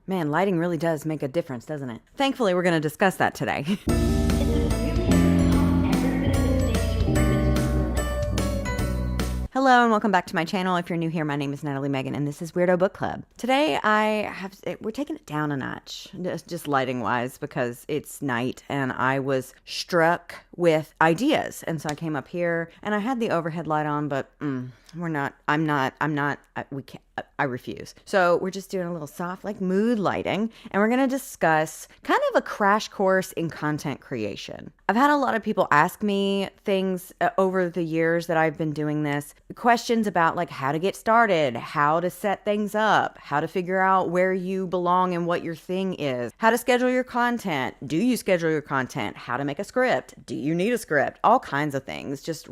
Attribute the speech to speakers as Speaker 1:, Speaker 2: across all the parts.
Speaker 1: Man, lighting really does make a difference, doesn't it? Thankfully, we're going to discuss that today. Hello and welcome back to my channel. If you're new here, my name is Natalie Megan and this is Weirdo Book Club. Today we're taking it down a notch, just lighting wise, because it's night and I was struck with ideas. And so I came up here and I had the overhead light on, but I refuse. So we're just doing a little soft mood lighting and we're going to discuss kind of a crash course in content creation. I've had a lot of people ask me things over the years that I've been doing this, questions about how to get started, how to set things up, how to figure out where you belong and what your thing is, how to schedule your content. Do you schedule your content? How to make a script? Do you need a script? All kinds of things, just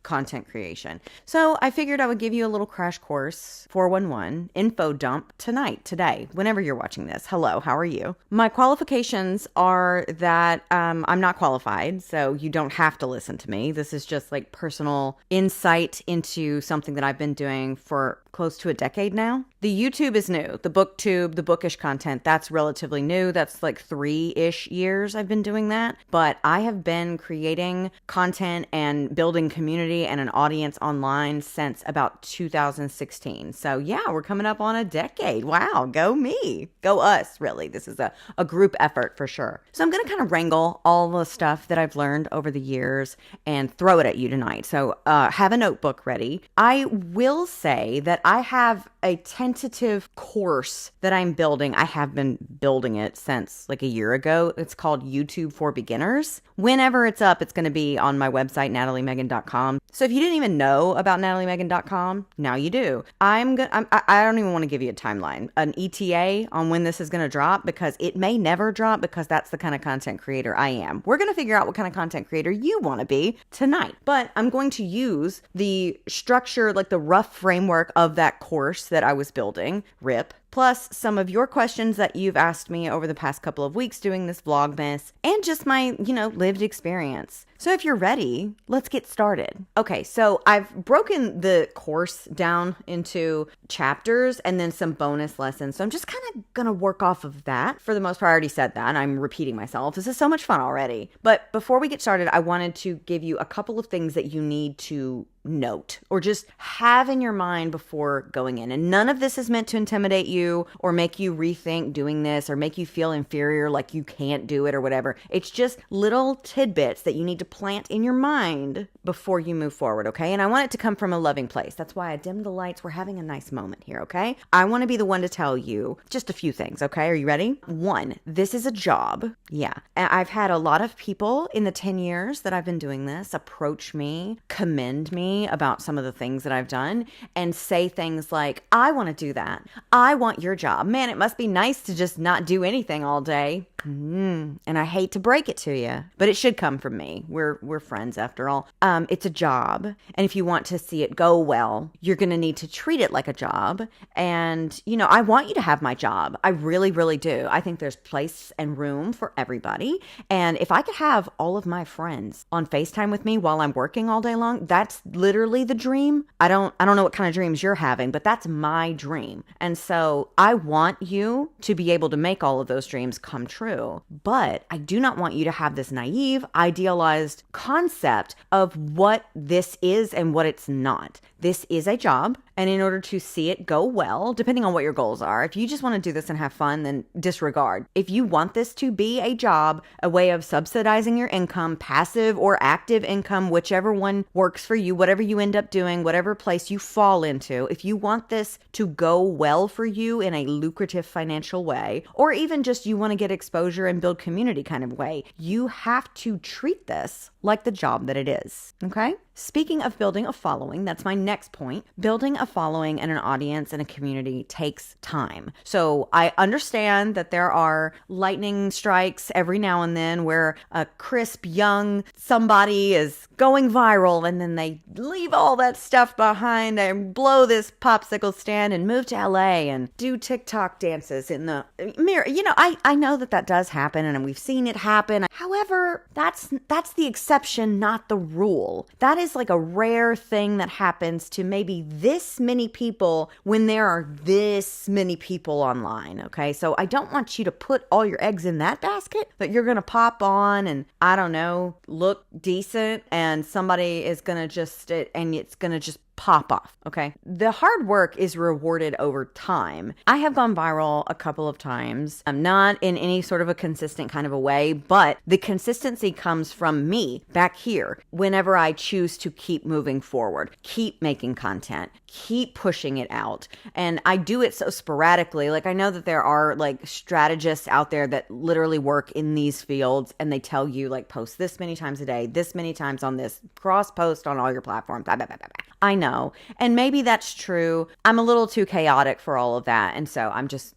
Speaker 1: content creation. So I figured I would give you a little crash course, 411 info dump today, whenever you're watching this. Hello, how are you? My qualifications are that I'm not qualified, so you don't have to listen to me. This is just personal insight into something that I've been doing for close to a decade now. The YouTube is new. The booktube, the bookish content, that's relatively new. That's 3-ish years I've been doing that. But I have been creating content and building community and an audience online since about 2016. So yeah, we're coming up on a decade. Wow, go me. Go us, really. This is a group effort for sure. So I'm going to kind of wrangle all the stuff that I've learned over the years and throw it at you tonight. So have a notebook ready. I will say that I have a tentative course that I'm building. I have been building it since a year ago. It's called YouTube for Beginners. Whenever it's up, it's going to be on my website, nataliemegan.com. So if you didn't even know about nataliemegan.com, now you do. I don't even want to give you a timeline, an ETA on when this is going to drop, because it may never drop, because that's the kind of content creator I am. We're going to figure out what kind of content creator you want to be tonight. But I'm going to use the structure, the rough framework of that course that I was building, RIP, plus some of your questions that you've asked me over the past couple of weeks doing this Vlogmas, and just my, lived experience. So if you're ready, let's get started. Okay, so I've broken the course down into chapters and then some bonus lessons. So I'm just kind of going to work off of that. For the most part, I already said that. I'm repeating myself. This is so much fun already. But before we get started, I wanted to give you a couple of things that you need to note or just have in your mind before going in. And none of this is meant to intimidate you or make you rethink doing this or make you feel inferior, like you can't do it or whatever. It's just little tidbits that you need to plant in your mind before you move forward, okay? And I want it to come from a loving place. That's why I dimmed the lights. We're having a nice moment here, okay? I want to be the one to tell you just a few things, okay? Are you ready? 1, this is a job. Yeah. I've had a lot of people in the 10 years that I've been doing this approach me, commend me about some of the things that I've done, and say things like, I want to do that. I want your job. Man, it must be nice to just not do anything all day. And I hate to break it to you, but it should come from me. We're friends after all. It's a job. And if you want to see it go well, you're going to need to treat it like a job. And, I want you to have my job. I really, really do. I think there's place and room for everybody. And if I could have all of my friends on FaceTime with me while I'm working all day long, that's literally the dream. I don't know what kind of dreams you're having, but that's my dream. And so I want you to be able to make all of those dreams come true. But I do not want you to have this naive, idealized concept of what this is and what it's not. This is a job. And in order to see it go well, depending on what your goals are, if you just want to do this and have fun, then disregard. If you want this to be a job, a way of subsidizing your income, passive or active income, whichever one works for you, whatever you end up doing, whatever place you fall into, if you want this to go well for you in a lucrative financial way, or even just you want to get exposure and build community kind of way, you have to treat this like the job that it is. Okay? Speaking of building a following, that's my next point. Building a following and an audience and a community takes time. So I understand that there are lightning strikes every now and then where a crisp young somebody is going viral and then they leave all that stuff behind and blow this popsicle stand and move to LA and do TikTok dances in the mirror. I know that does happen and we've seen it happen. However, that's the exception, not the rule. That is a rare thing that happens audience to maybe this many people when there are this many people online, okay? So I don't want you to put all your eggs in that basket, that you're going to pop on and, I don't know, look decent and somebody is going to just, and it's going to just pop off, okay? The hard work is rewarded over time. I have gone viral a couple of times. I'm not in any sort of a consistent kind of a way, but the consistency comes from me back here whenever I choose to keep moving forward, keep making content, keep pushing it out. And I do it so sporadically. Like, I know that there are like strategists out there that literally work in these fields and they tell you like post this many times a day, this many times on this, cross post on all your platforms, blah, blah, blah, blah, blah. I know. And maybe that's true. I'm a little too chaotic for all of that. And so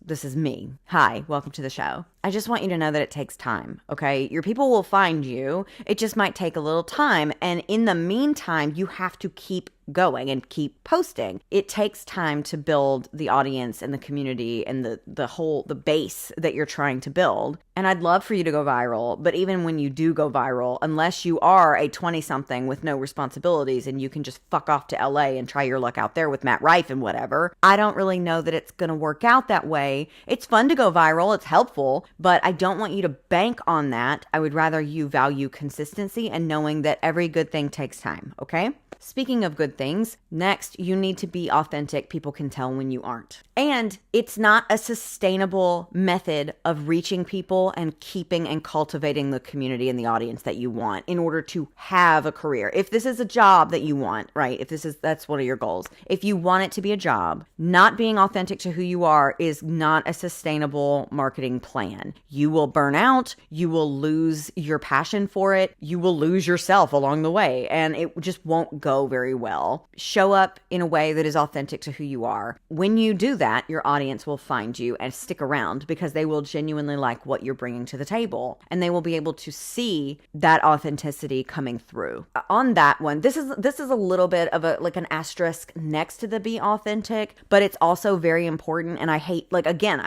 Speaker 1: this is me. Hi, welcome to the show. I just want you to know that it takes time, okay? Your people will find you. It just might take a little time. And in the meantime, you have to keep going and keep posting. It takes time to build the audience and the community and the base that you're trying to build. And I'd love for you to go viral, but even when you do go viral, unless you are a 20-something with no responsibilities and you can just fuck off to LA and try your luck out there with Matt Rife and whatever, I don't really know that it's going to work out that way. It's fun to go viral. It's helpful, but I don't want you to bank on that. I would rather you value consistency and knowing that every good thing takes time, okay? Speaking of good things, next, you need to be authentic. People can tell when you aren't. And it's not a sustainable method of reaching people and keeping and cultivating the community and the audience that you want in order to have a career. If this is a job that you want, right? That's one of your goals. If you want it to be a job, not being authentic to who you are is not a sustainable marketing plan. You will burn out. You will lose your passion for it. You will lose yourself along the way, and it just won't go very well. Show up in a way that is authentic to who you are. When you do that, your audience will find you and stick around because they will genuinely like what you're bringing to the table, and they will be able to see that authenticity coming through. On that one, this is a little bit of an asterisk next to the be authentic, but it's also very important. And I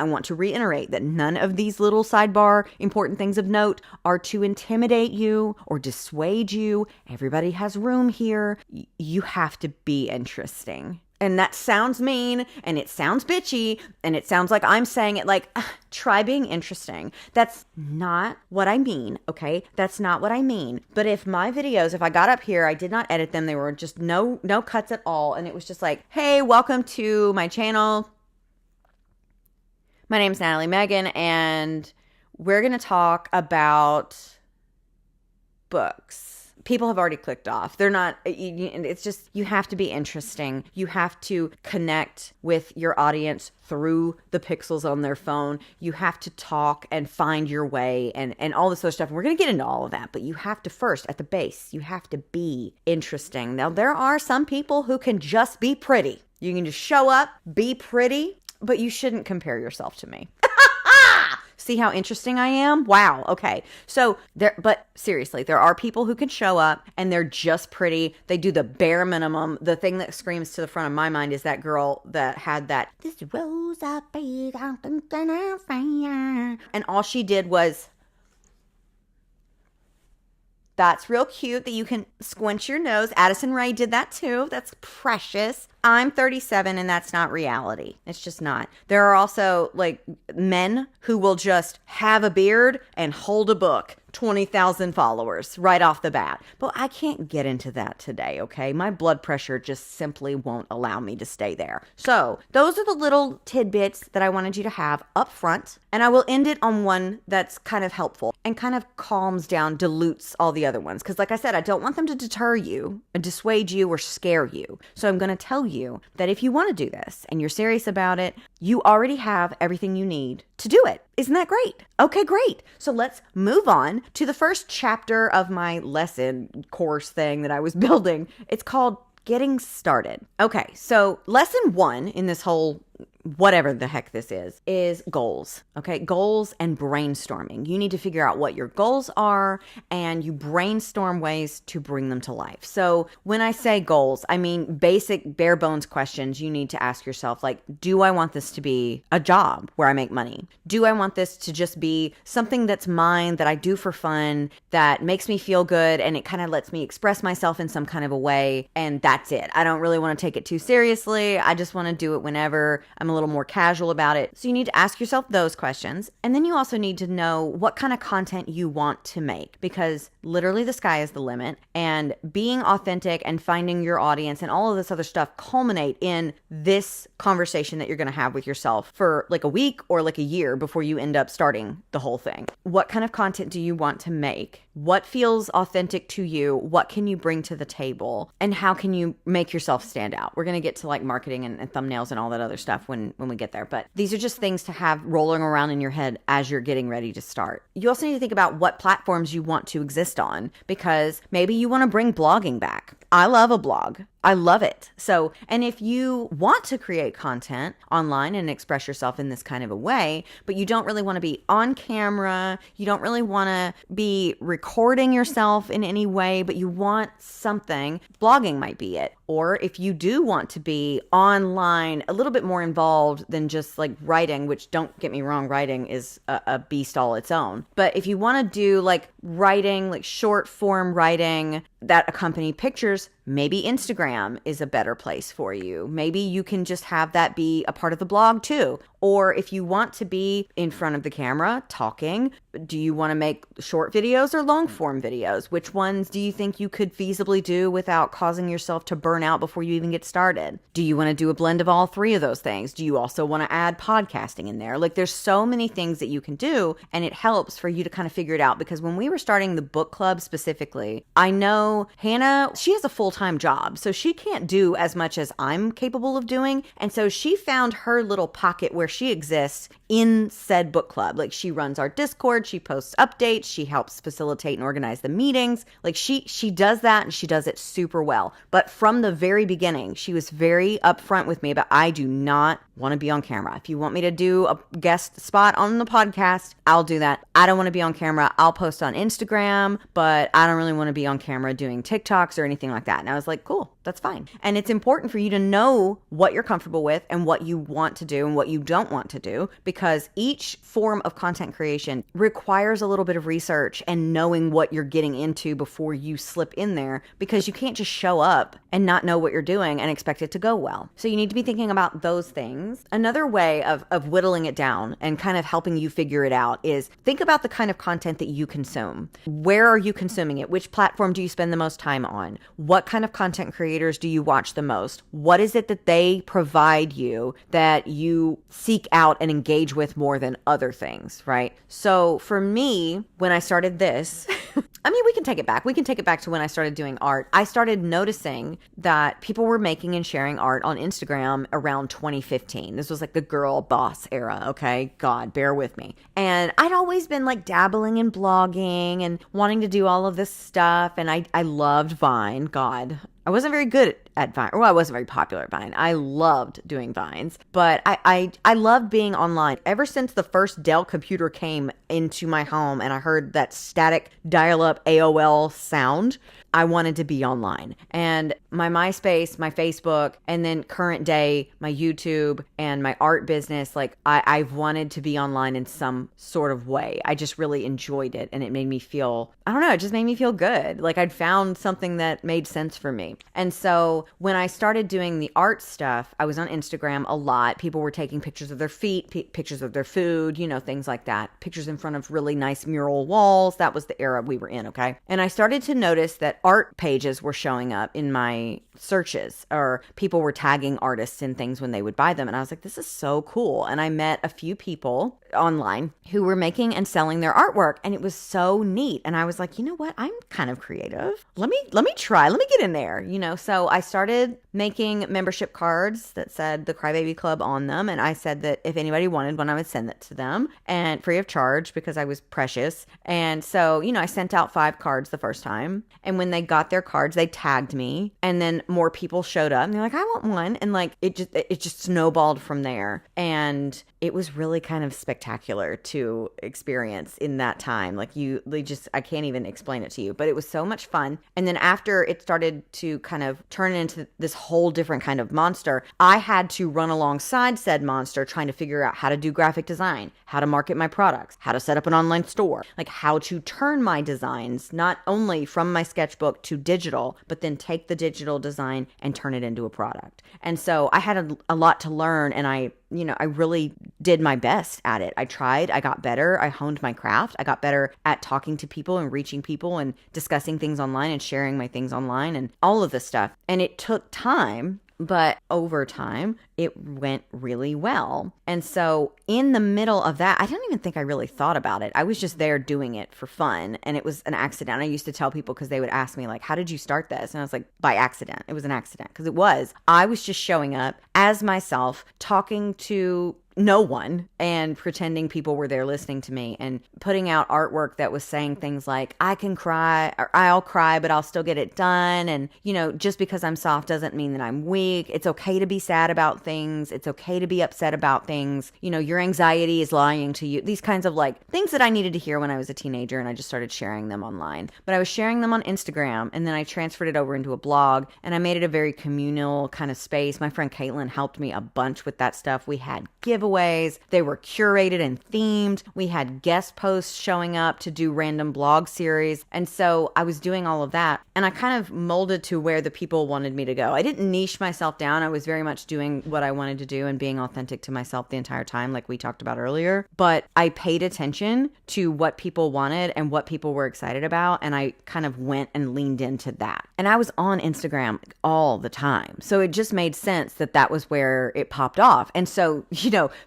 Speaker 1: want to reiterate that none of these little sidebar important things of note are to intimidate you or dissuade you. Everybody has room here. You have to be interesting. And that sounds mean, and it sounds bitchy, and it sounds like I'm saying it like, try being interesting. That's not what I mean, okay? That's not what I mean. But if my videos, if I got up here, I did not edit them, they were just no cuts at all, and it was just like, hey, welcome to my channel. My name's Natalie Megan, and we're going to talk about books. People have already clicked off. They're not, it's just, you have to be interesting. You have to connect with your audience through the pixels on their phone. You have to talk and find your way and all this other stuff. And we're going to get into all of that, but you have to first, at the base, you have to be interesting. Now, there are some people who can just be pretty. You can just show up, be pretty, but you shouldn't compare yourself to me. See how interesting I am? Wow. Okay. But seriously, there are people who can show up and they're just pretty. They do the bare minimum. The thing that screams to the front of my mind is that girl that had that, this rose up, and all she did was, that's real cute that you can squinch your nose. Addison Rae did that too. That's precious. I'm 37 and that's not reality. It's just not. There are also like men who will just have a beard and hold a book. 20,000 followers right off the bat. But I can't get into that today, okay? My blood pressure just simply won't allow me to stay there. So those are the little tidbits that I wanted you to have up front. And I will end it on one that's kind of helpful and kind of calms down, dilutes all the other ones. Because like I said, I don't want them to deter you, or dissuade you, or scare you. So I'm going to tell you that if you want to do this and you're serious about it, you already have everything you need to do it. Isn't that great? Okay, great. So let's move on to the first chapter of my lesson course thing that I was building. It's called Getting Started. Okay, so lesson 1 in this whole whatever the heck this is goals. Okay. Goals and brainstorming. You need to figure out what your goals are and you brainstorm ways to bring them to life. So when I say goals, I mean basic bare bones questions you need to ask yourself, like, do I want this to be a job where I make money? Do I want this to just be something that's mine, that I do for fun, that makes me feel good, and it kind of lets me express myself in some kind of a way, and that's it. I don't really want to take it too seriously. I just want to do it whenever I'm a little more casual about it. So you need to ask yourself those questions. And then you also need to know what kind of content you want to make, because literally the sky is the limit, and being authentic and finding your audience and all of this other stuff culminate in this conversation that you're going to have with yourself for like a week or like a year before you end up starting the whole thing. What kind of content do you want to make? What feels authentic to you? What can you bring to the table? And how can you make yourself stand out? We're going to get to like marketing and thumbnails and all that other stuff when we get there. But these are just things to have rolling around in your head as you're getting ready to start. You also need to think about what platforms you want to exist on, because maybe you want to bring blogging back. I love a blog. I love it. So, and if you want to create content online and express yourself in this kind of a way, but you don't really want to be on camera, you don't really want to be recording yourself in any way, but you want something, blogging might be it. Or if you do want to be online, a little bit more involved than just like writing, which don't get me wrong, writing is a beast all its own. But if you want to do like writing, like short form writing that accompany pictures, maybe Instagram is a better place for you. Maybe you can just have that be a part of the blog too. Or if you want to be in front of the camera talking, do you want to make short videos or long form videos? Which ones do you think you could feasibly do without causing yourself to burn out before you even get started? Do you want to do a blend of all three of those things? Do you also want to add podcasting in there? Like there's so many things that you can do, and it helps for you to kind of figure it out, because when we were starting the book club specifically, I know Hannah, she has a full-time job, so she can't do as much as I'm capable of doing. And so she found her little pocket where she exists in said book club. Like she runs our Discord, she posts updates, she helps facilitate and organize the meetings. Like she does that, and she does it super well. But from the very beginning, she was very upfront with me about, I do not want to be on camera. If you want me to do a guest spot on the podcast, I'll do that. I don't want to be on camera. I'll post on Instagram, but I don't really want to be on camera doing TikToks or anything like that. And I was like, cool, that's fine. And it's important for you to know what you're comfortable with and what you want to do and what you don't want to do, because each form of content creation requires a little bit of research and knowing what you're getting into before you slip in there, because you can't just show up and not know what you're doing and expect it to go well. So you need to be thinking about those things. Another way of whittling it down and kind of helping you figure it out is think about the kind of content that you consume. Where are you consuming it? Which platform do you spend the most time on? What kind of content creators do you watch the most? What is it that they provide you that you seek out and engage with more than other things, right? So for me, when I started this, I mean, we can take it back. We can take it back to when I started doing art. I started noticing that people were making and sharing art on Instagram around 2015. This was like the girl boss era, okay? God, bear with me. And I'd always been like dabbling in blogging and wanting to do all of this stuff. And I loved Vine. God, I wasn't very good at Vine. Well, I wasn't very popular at Vine. I loved doing Vines, but I loved being online. Ever since the first Dell computer came into my home and I heard that static dial-up AOL sound, I wanted to be online. And my MySpace, my Facebook, and then current day, my YouTube and my art business, like I've wanted to be online in some sort of way. I just really enjoyed it, and it made me feel, I don't know, it just made me feel good. Like I'd found something that made sense for me. And so when I started doing the art stuff, I was on Instagram a lot. People were taking pictures of their feet, pictures of their food, you know, things like that. Pictures in front of really nice mural walls. That was the era we were in, okay? And I started to notice that art pages were showing up in my searches, or people were tagging artists in things when they would buy them. And I was like, this is so cool. And I met a few people online who were making and selling their artwork, and it was so neat. And I was like, you know what? I'm kind of creative. Let me get in there, you know? So I started making membership cards that said the Crybaby Club on them. And I said that if anybody wanted one, I would send it to them, and free of charge, because I was precious. And so, you know, I sent out 5 cards the first time. And when when they got their cards, they tagged me, and then more people showed up and they're like, I want one. And like, it just snowballed from there. And it was really kind of spectacular to experience in that time. Like I can't even explain it to you, but it was so much fun. And then after it started to kind of turn into this whole different kind of monster, I had to run alongside said monster trying to figure out how to do graphic design, how to market my products, how to set up an online store, like how to turn my designs, not only from my sketchbook to digital, but then take the digital design and turn it into a product. And so I had a lot to learn, and I really did my best at it. I tried, I got better, I honed my craft, I got better at talking to people and reaching people and discussing things online and sharing my things online and all of this stuff. And it took time, but over time, it went really well. And so in the middle of that, I don't even think I really thought about it. I was just there doing it for fun. And it was an accident. I used to tell people, because they would ask me like, how did you start this? And I was like, by accident. It was an accident, because I was just showing up as myself, talking to no one and pretending people were there listening to me, and putting out artwork that was saying things like, I can cry, or I'll cry, but I'll still get it done. And, just because I'm soft doesn't mean that I'm weak. It's okay to be sad about things. It's okay to be upset about things. Your anxiety is lying to you. These kinds of like things that I needed to hear when I was a teenager, and I just started sharing them online. But I was sharing them on Instagram, and then I transferred it over into a blog, and I made it a very communal kind of space. My friend Caitlin helped me a bunch with that stuff. We had giveaways. They were curated and themed. We had guest posts showing up to do random blog series. And so I was doing all of that, and I kind of molded to where the people wanted me to go. I didn't niche myself down. I was very much doing what I wanted to do and being authentic to myself the entire time, like we talked about earlier. But I paid attention to what people wanted and what people were excited about, and I kind of went and leaned into that. And I was on Instagram all the time. So it just made sense that that was where it popped off. And so,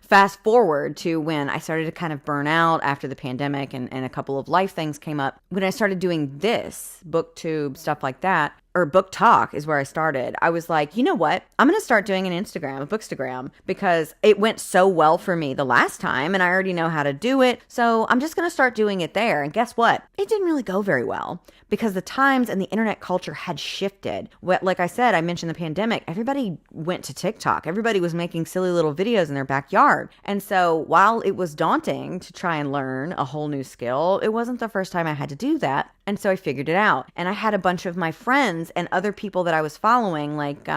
Speaker 1: fast forward to when I started to kind of burn out after the pandemic, and a couple of life things came up. When I started doing this, BookTube, stuff like that, or Book Talk is where I started. I was like, you know what? I'm going to start doing an Instagram, a Bookstagram, because it went so well for me the last time and I already know how to do it. So I'm just going to start doing it there. And guess what? It didn't really go very well, because the times and the internet culture had shifted. Like I said, I mentioned the pandemic. Everybody went to TikTok. Everybody was making silly little videos in their backyard. And so while it was daunting to try and learn a whole new skill, it wasn't the first time I had to do that. And so I figured it out. And I had a bunch of my friends and other people that I was following, like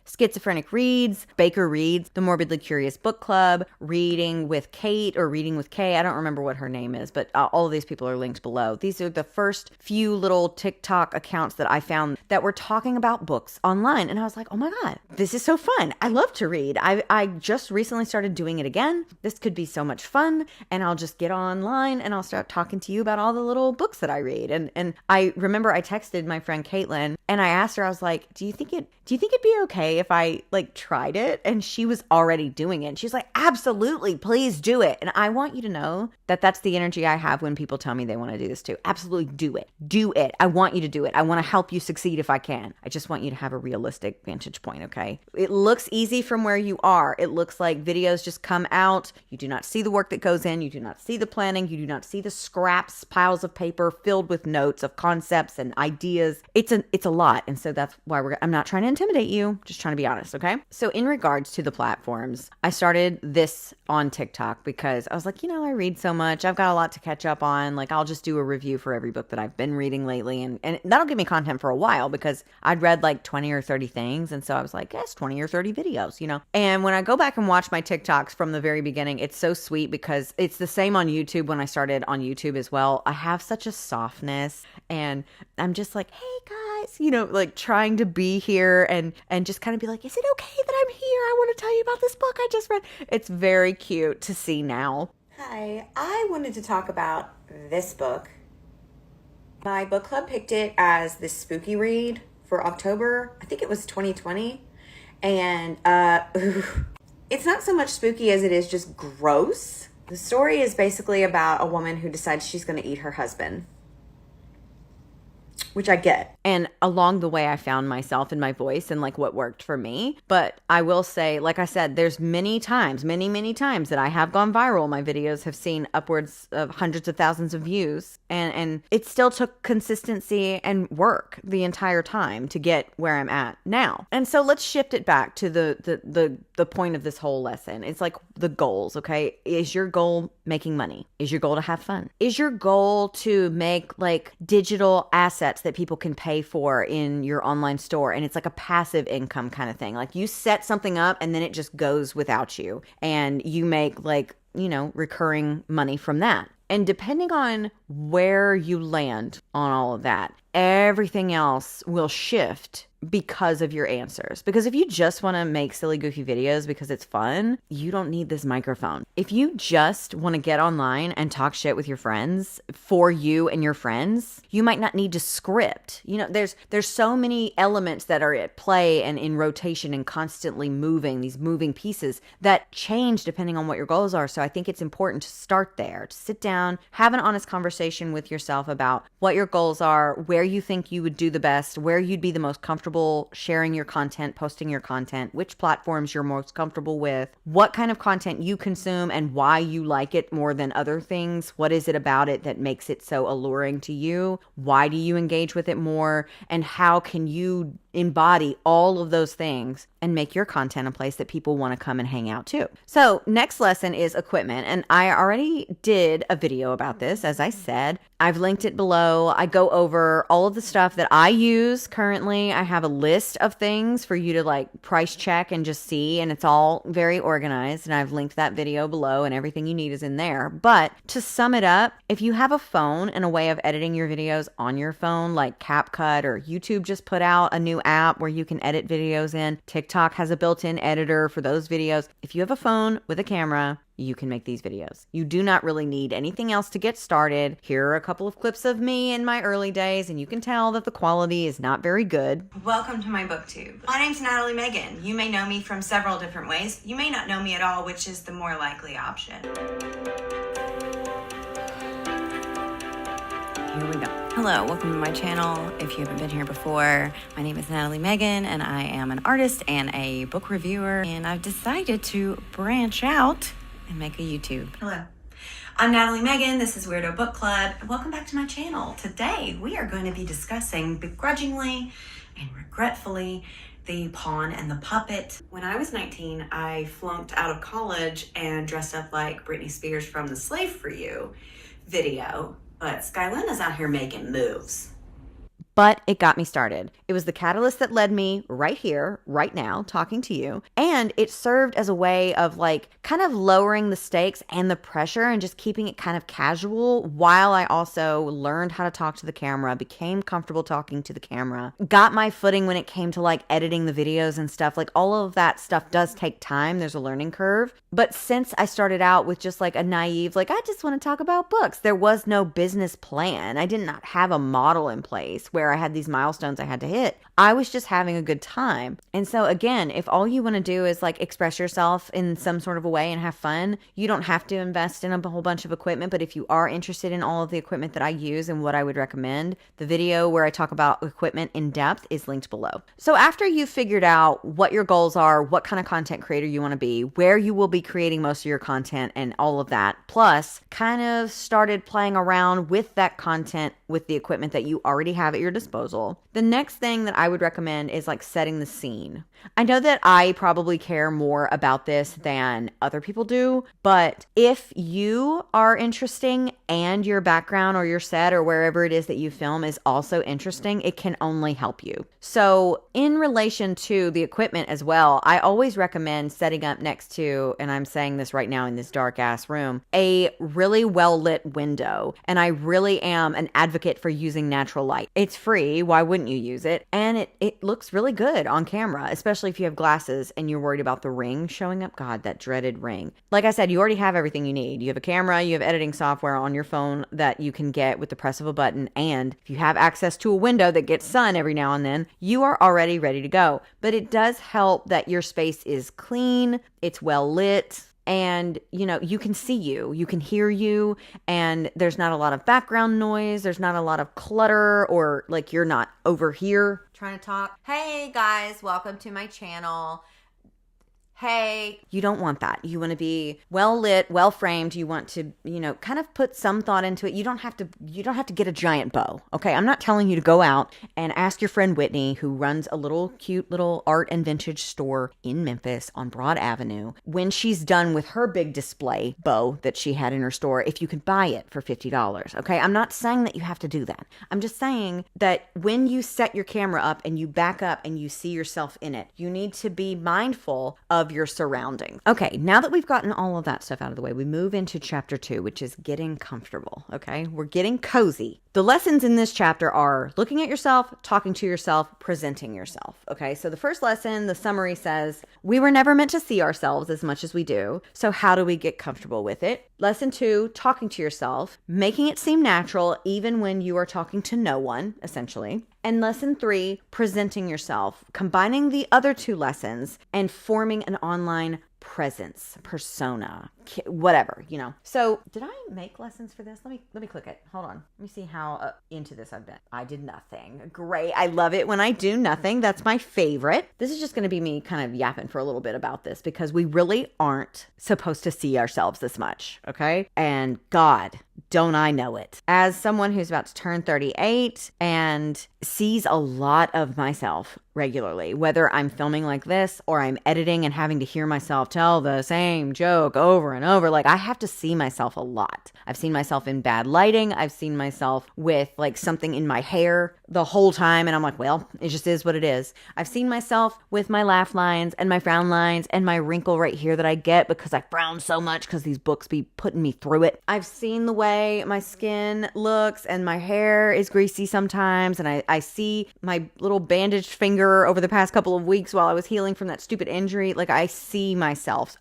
Speaker 1: Schizophrenic Reads, Baker Reads, The Morbidly Curious Book Club, Reading with Kate, or Reading with Kay. I don't remember what her name is, but all of these people are linked below. These are the first few little TikTok accounts that I found that were talking about books online. And I was like, oh my God, this is so fun. I love to read. I just recently started doing it again. This could be so much fun. And I'll just get online and I'll start talking to you about all the little books that I read. And I remember I texted my friend Caitlin, and I asked her, I was like, do you think it'd be okay if I like tried it? And she was already doing it. She's like, absolutely, please do it. And I want you to know that that's the energy I have when people tell me they want to do this too. Absolutely do it. Do it. I want you to do it. I want to help you succeed if I can. I just want you to have a realistic vantage point, okay? It looks easy from where you are. It looks like videos just come out. You do not see the work that goes in. You do not see the planning. You do not see the scraps, piles of paper filled with notes of concepts and ideas. It's a lot. And so that's why I'm not trying to intimidate you, just trying to be honest, okay? So in regards to the platforms, I started this on TikTok because I was like, I read so much. I've got a lot to catch up on. Like, I'll just do a review for every book that I've been reading lately. And that'll give me content for a while, because I'd read like 20 or 30 things. And so I was like, yes, 20 or 30 videos, And when I go back and watch my TikToks from the very beginning, it's so sweet, because it's the same on YouTube when I started on YouTube as well. I have such a softness, and I'm just like, hey guys, like trying to be here and just kind of be like, is it okay that I'm here? I want to tell you about this book I just read. It's very cute to see now.
Speaker 2: Hi, I wanted to talk about this book. My book club picked it as this spooky read for October. I think it was 2020. And it's not so much spooky as it is just gross. The story is basically about a woman who decides she's going to eat her husband. which I get.
Speaker 1: And along the way, I found myself and my voice and like what worked for me. But I will say, like I said, there's many times that I have gone viral. My videos have seen upwards of hundreds of thousands of views. And it still took consistency and work the entire time to get where I'm at now. And so let's shift it back to the point of this whole lesson. It's like the goals, okay? Is your goal making money? Is your goal to have fun? Is your goal to make like digital assets that people can pay for in your online store? And it's like a passive income kind of thing. Like you set something up and then it just goes without you. And you make like, you know, recurring money from that. And depending on where you land on all of that, everything else will shift because of your answers. Because if you just want to make silly, goofy videos because it's fun, you don't need this microphone. If you just want to get online and talk shit with your friends for you and your friends, you might not need to script. You know, there's so many elements that are at play and in rotation and constantly moving, these moving pieces that change depending on what your goals are. So I think it's important to start there, to sit down, have an honest conversation with yourself about what your goals are, where you think you would do the best, where you'd be the most comfortable sharing your content, posting your content, which platforms you're most comfortable with, what kind of content you consume and why you like it more than other things. What is it about it that makes it so alluring to you? Why do you engage with it more? And how can you embody all of those things and make your content a place that people want to come and hang out too? So next lesson is equipment. And I already did a video about this, as I said. I've linked it below. I go over all of the stuff that I use currently. I have a list of things for you to like price check and just see, and it's all very organized. And I've linked that video below and everything you need is in there. But to sum it up, if you have a phone and a way of editing your videos on your phone, like CapCut, or YouTube just put out a new app where you can edit videos in. TikTok has a built-in editor for those videos. If you have a phone with a camera, you can make these videos. You do not really need anything else to get started. Here are a couple of clips of me in my early days, and you can tell that the quality is not very good.
Speaker 3: Welcome to my booktube. My name's Natalie Megan. You may know me from several different ways. You may not know me at all, which is the more likely option.
Speaker 1: Here we go.
Speaker 3: Hello, welcome to my channel. If you haven't been here before, my name is Natalie Megan, and I am an artist and a book reviewer, and I've decided to branch out and make a YouTube. Hello, I'm Natalie Megan. This is Weirdo Book Club, and welcome back to my channel. Today, we are going to be discussing begrudgingly and regretfully The Pawn and the Puppet. When I was 19, I flunked out of college and dressed up like Britney Spears from the Slave For You video. But Skylena's out here making moves.
Speaker 1: But it got me started. It was the catalyst that led me right here, right now, talking to you. And it served as a way of like kind of lowering the stakes and the pressure and just keeping it kind of casual, while I also learned how to talk to the camera, became comfortable talking to the camera, got my footing when it came to like editing the videos and stuff. Like all of that stuff does take time. There's a learning curve. But since I started out with just like a naive, like I just want to talk about books, there was no business plan. I did not have a model in place where I had these milestones I had to hit. I was just having a good time. And so again, if all you want to do is like express yourself in some sort of a way and have fun, you don't have to invest in a whole bunch of equipment. But if you are interested in all of the equipment that I use and what I would recommend, the video where I talk about equipment in depth is linked below. So after you've figured out what your goals are, what kind of content creator you want to be, where you will be creating most of your content and all of that, plus kind of started playing around with that content with the equipment that you already have at your disposal, the next thing that I would recommend is like setting the scene. I know that I probably care more about this than other people do, but if you are interesting and your background or your set or wherever it is that you film is also interesting, it can only help you. So in relation to the equipment as well, I always recommend setting up next to, and I'm saying this right now in this dark ass room, a really well lit window. And I really am an advocate for using natural light. It's free. Why wouldn't you use it? And it looks really good on camera, especially if you have glasses and you're worried about the ring showing up. God, that dreaded ring. Like I said, you already have everything you need. You have a camera, you have editing software on your phone that you can get with the press of a button. And if you have access to a window that gets sun every now and then, you are already ready to go. But it does help that your space is clean, it's well lit, And, you can see you can hear you, and there's not a lot of background noise. There's not a lot of clutter, or like you're not over here trying to talk. Hey guys, welcome to my channel. Hey, you don't want that. You want to be well lit, well framed. You want to, kind of put some thought into it. You don't have to get a giant bow. Okay. I'm not telling you to go out and ask your friend Whitney, who runs a little cute little art and vintage store in Memphis on Broad Avenue, when she's done with her big display bow that she had in her store, if you could buy it for $50. Okay. I'm not saying that you have to do that. I'm just saying that when you set your camera up and you back up and you see yourself in it, you need to be mindful of your surroundings. Okay, now that we've gotten all of that stuff out of the way, we move into chapter 2, which is getting comfortable. Okay, we're getting cozy. The lessons in this chapter are looking at yourself, talking to yourself, presenting yourself. Okay, so the first lesson, the summary says, we were never meant to see ourselves as much as we do. So how do we get comfortable with it? Lesson 2, talking to yourself, making it seem natural even when you are talking to no one, essentially. And lesson 3, presenting yourself, combining the other 2 lessons and forming an online presence, persona, whatever, So did I make lessons for this? Let me click it. Hold on. Let me see how into this I've been. I did nothing. Great. I love it when I do nothing. That's my favorite. This is just going to be me kind of yapping for a little bit about this, because we really aren't supposed to see ourselves this much. Okay. And God, don't I know it? As someone who's about to turn 38 and sees a lot of myself regularly, whether I'm filming like this or I'm editing and having to hear myself tell the same joke over and over, like I have to see myself a lot. I've seen myself in bad lighting. I've seen myself with like something in my hair the whole time. And I'm like, well, it just is what it is. I've seen myself with my laugh lines and my frown lines and my wrinkle right here that I get because I frown so much because these books be putting me through it. I've seen the way my skin looks and my hair is greasy sometimes. And I see my little bandaged finger over the past couple of weeks while I was healing from that stupid injury. Like I see myself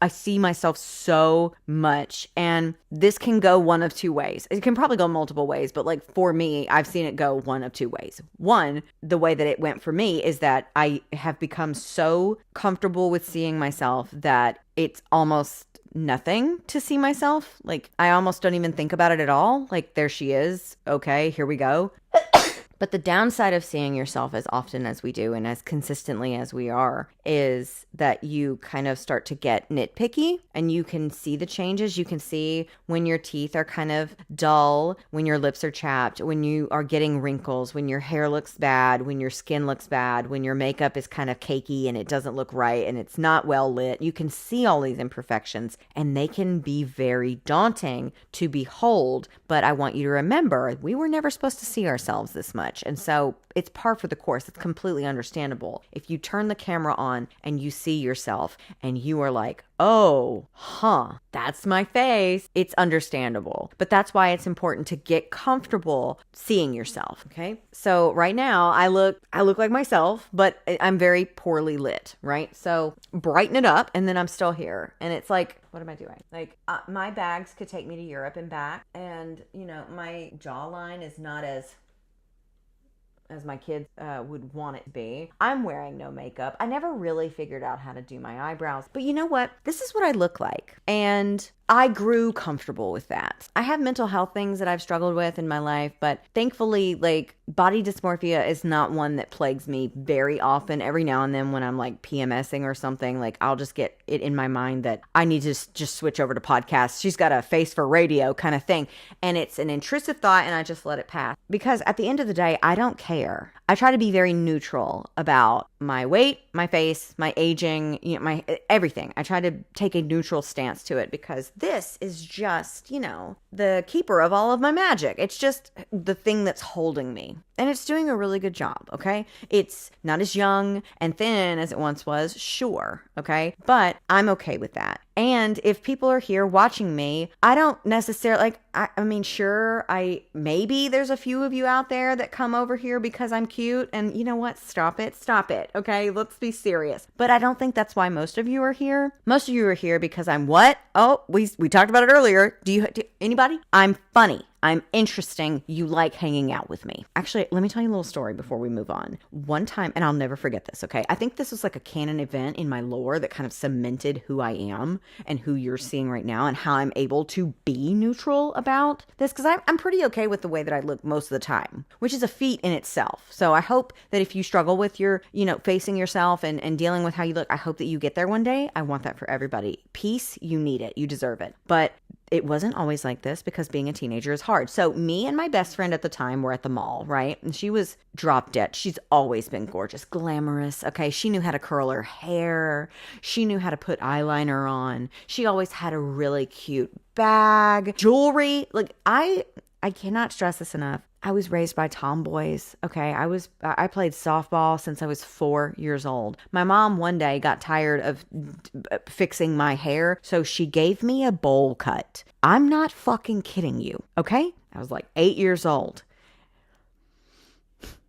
Speaker 1: so much. And this can go one of 2 ways. It can probably go multiple ways, but like for me, I've seen it go one of 2 ways. One, the way that it went for me is that I have become so comfortable with seeing myself that it's almost nothing to see myself. Like I almost don't even think about it at all. Like there she is. Okay, here we go. But the downside of seeing yourself as often as we do and as consistently as we are is that you kind of start to get nitpicky, and you can see the changes. You can see when your teeth are kind of dull, when your lips are chapped, when you are getting wrinkles, when your hair looks bad, when your skin looks bad, when your makeup is kind of cakey and it doesn't look right and it's not well lit. You can see all these imperfections, and they can be very daunting to behold. But I want you to remember, we were never supposed to see ourselves this much. And so it's par for the course. It's completely understandable. If you turn the camera on and you see yourself and you are like, oh, that's my face, it's understandable. But that's why it's important to get comfortable seeing yourself. Okay. So right now I look like myself, but I'm very poorly lit, right? So brighten it up and then I'm still here. And it's like, what am I doing? Like my bags could take me to Europe and back. And my jawline is not as my kids would want it to be. I'm wearing no makeup. I never really figured out how to do my eyebrows. But you know what? This is what I look like. And I grew comfortable with that. I have mental health things that I've struggled with in my life, but thankfully, like body dysmorphia is not one that plagues me very often. Every now and then when I'm like PMSing or something, like I'll just get it in my mind that I need to just switch over to podcasts. She's got a face for radio kind of thing. And it's an intrusive thought and I just let it pass. Because at the end of the day, I don't care. I try to be very neutral about my weight, my face, my aging, my everything. I try to take a neutral stance to it because this is just, the keeper of all of my magic. It's just the thing that's holding me. And it's doing a really good job, okay? It's not as young and thin as it once was, sure, okay? But I'm okay with that. And if people are here watching me, I don't necessarily, sure, maybe there's a few of you out there that come over here because I'm cute. And you know what? Stop it, okay? Let's be serious. But I don't think that's why most of you are here. Most of you are here because I'm what? Oh, we talked about it earlier. Do anybody? I'm funny. I'm interesting. You like hanging out with me. Actually, let me tell you a little story before we move on. One time, and I'll never forget this, okay? I think this was like a canon event in my lore that kind of cemented who I am and who you're seeing right now and how I'm able to be neutral about this, because I'm pretty okay with the way that I look most of the time, which is a feat in itself. So I hope that if you struggle with your, facing yourself and dealing with how you look, I hope that you get there one day. I want that for everybody. Peace, you need it. You deserve it. But it wasn't always like this because being a teenager is hard. So me and my best friend at the time were at the mall, right? And she was drop dead. She's always been gorgeous, glamorous. Okay. She knew how to curl her hair. She knew how to put eyeliner on. She always had a really cute bag, jewelry. Like I cannot stress this enough. I was raised by tomboys. Okay. I played softball since I was 4 years old. My mom one day got tired of fixing my hair, so she gave me a bowl cut. I'm not fucking kidding you. Okay. I was like 8 years old.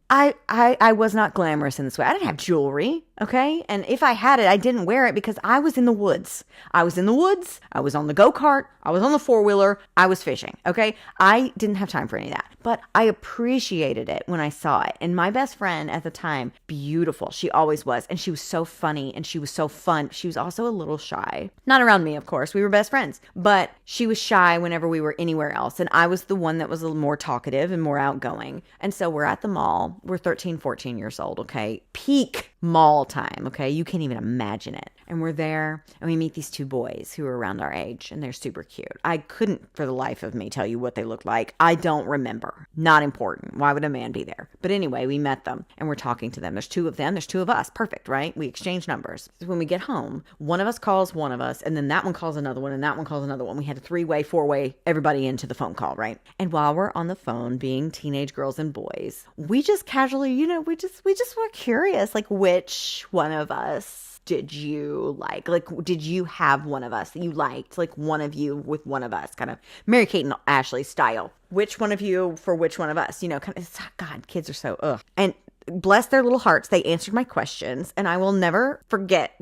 Speaker 1: I was not glamorous in this way. I didn't have jewelry, okay? And if I had it, I didn't wear it because I was in the woods. I was in the woods. I was on the go-kart. I was on the four-wheeler. I was fishing, okay? I didn't have time for any of that. But I appreciated it when I saw it. And my best friend at the time, beautiful. She always was. And she was so funny and she was so fun. She was also a little shy. Not around me, of course. We were best friends. But she was shy whenever we were anywhere else. And I was the one that was a little more talkative and more outgoing. And so we're at the mall. We're 13, 14 years old, okay? Peak mall time, okay? You can't even imagine it. And we're there and we meet these two boys who are around our age and they're super cute. I couldn't for the life of me tell you what they looked like. I don't remember. Not important. Why would a man be there? But anyway, we met them and we're talking to them. There's two of them. There's two of us. Perfect, right? We exchange numbers. So when we get home, one of us calls one of us and then that one calls another one and that one calls another one. We had a 3-way, 4-way, everybody into the phone call, right? And while we're on the phone being teenage girls and boys, we just casually, we just were curious, like which one of us did you like? Like, did you have one of us that you liked? Like one of you with one of us, kind of Mary-Kate and Ashley style. Which one of you for which one of us? Kind of, God, kids are so, ugh. And bless their little hearts, they answered my questions. And I will never forget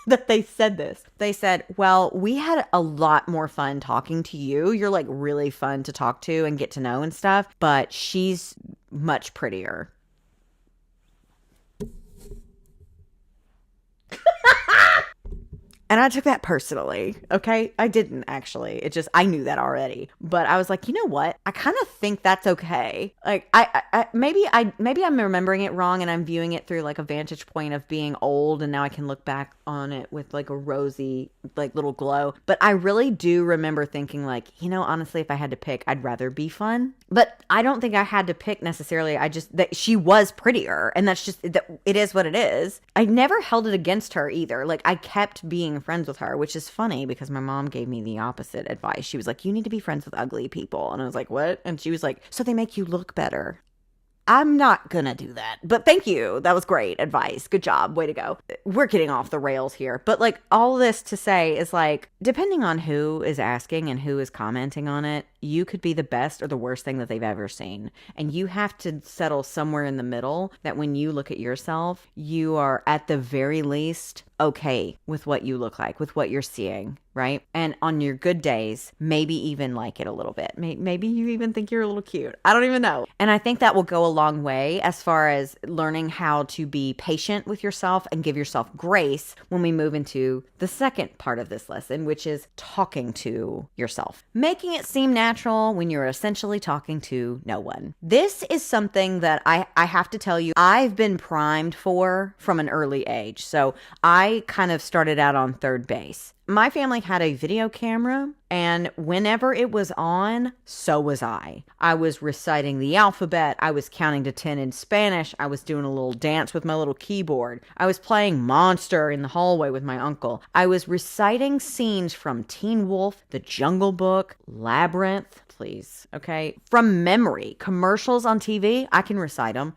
Speaker 1: that they said this. They said, well, we had a lot more fun talking to you. You're like really fun to talk to and get to know and stuff. But she's much prettier. And I took that personally, okay? I didn't actually. I knew that already. But I was like, you know what? I kind of think that's okay. Like, maybe I'm remembering it wrong and I'm viewing it through like a vantage point of being old and now I can look back on it with like a rosy, like little glow. But I really do remember thinking like, honestly, if I had to pick, I'd rather be fun. But I don't think I had to pick necessarily. That she was prettier and that's just, that it is what it is. I never held it against her either. Like I kept being friends with her, which is funny because my mom gave me the opposite advice. She was like, you need to be friends with ugly people. And I was like, what? And she was like, so they make you look better. I'm not gonna do that, but thank you. That was great advice. Good job. Way to go. We're getting off the rails here. But like all this to say is like, depending on who is asking and who is commenting on it, you could be the best or the worst thing that they've ever seen. And you have to settle somewhere in the middle that when you look at yourself, you are at the very least okay with what you look like, with what you're seeing, right? And on your good days, maybe even like it a little bit. Maybe you even think you're a little cute. I don't even know. And I think that will go a long way as far as learning how to be patient with yourself and give yourself grace when we move into the second part of this lesson, which is talking to yourself. Making it seem natural when you're essentially talking to no one. This is something that I have to tell you, I've been primed for from an early age. So I kind of started out on third base. My family had a video camera, and whenever it was on, so was I. I was reciting the alphabet. I was counting to 10 in Spanish. I was doing a little dance with my little keyboard. I was playing Monster in the hallway with my uncle. I was reciting scenes from Teen Wolf, The Jungle Book, Labyrinth, please, okay? From memory. Commercials on TV, I can recite them.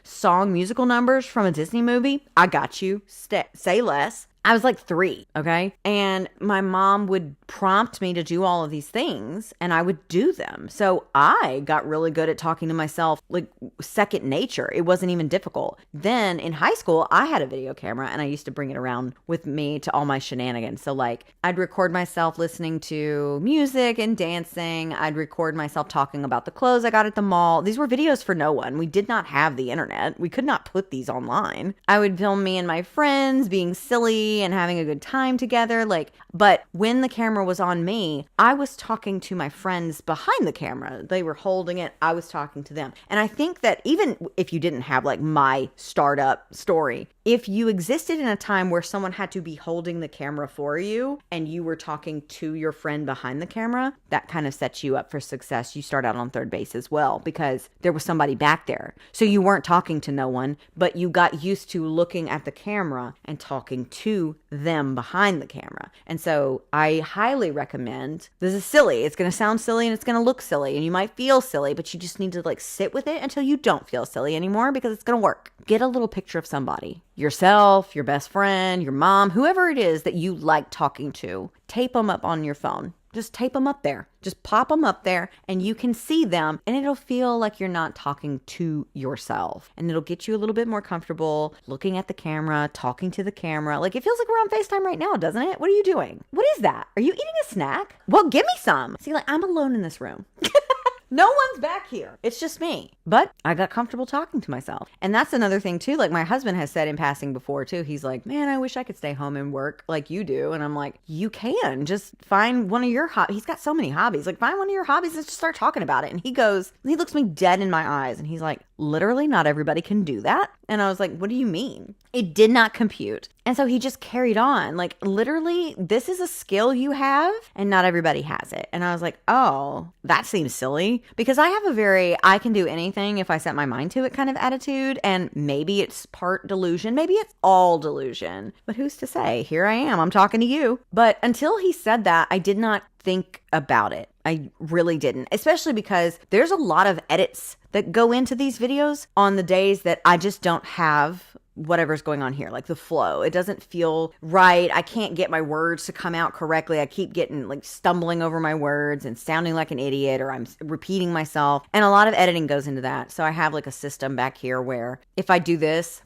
Speaker 1: Musical numbers from a Disney movie, I got you. Say less. I was like 3, okay? And my mom would prompt me to do all of these things and I would do them. So I got really good at talking to myself, like second nature. It wasn't even difficult. Then in high school, I had a video camera and I used to bring it around with me to all my shenanigans. So like I'd record myself listening to music and dancing. I'd record myself talking about the clothes I got at the mall. These were videos for no one. We did not have the internet. We could not put these online. I would film me and my friends being silly and having a good time together. But when the camera was on me, I was talking to my friends behind the camera. They were holding it. I was talking to them. And I think that even if you didn't have like my startup story, if you existed in a time where someone had to be holding the camera for you and you were talking to your friend behind the camera, that kind of sets you up for success. You start out on third base as well because there was somebody back there. So you weren't talking to no one, but you got used to looking at the camera and talking to them behind the camera. And so I highly recommend, this is silly. It's going to sound silly and it's going to look silly and you might feel silly, but you just need to like sit with it until you don't feel silly anymore because it's going to work. Get a little picture of somebody, yourself, your best friend, your mom, whoever it is that you like talking to. Tape them up on your phone. Just tape them up there. Just pop them up there and you can see them and it'll feel like you're not talking to yourself. And it'll get you a little bit more comfortable looking at the camera, talking to the camera. Like it feels like we're on FaceTime right now, doesn't it? What are you doing? What is that? Are you eating a snack? Well, give me some. See, like I'm alone in this room. No one's back here. It's just me. But I got comfortable talking to myself. And that's another thing too. Like my husband has said in passing before too. He's like, man, I wish I could stay home and work like you do. And I'm like, you can. Just find one of your hobbies. He's got so many hobbies. Like find one of your hobbies and just start talking about it. And he looks me dead in my eyes. And he's like, literally not everybody can do that. And I was like, what do you mean? It did not compute. And so he just carried on. Like literally, this is a skill you have and not everybody has it. And I was like, oh, that seems silly because I have a very, I can do anything if I set my mind to it kind of attitude. And maybe it's part delusion. Maybe it's all delusion. But who's to say? Here I am. I'm talking to you. But until he said that, I did not think about it. I really didn't, especially because there's a lot of edits that go into these videos on the days that I just don't have whatever's going on here, like the flow. It doesn't feel right. I can't get my words to come out correctly. I keep getting like stumbling over my words and sounding like an idiot, or I'm repeating myself. And a lot of editing goes into that. So I have like a system back here where if I do this,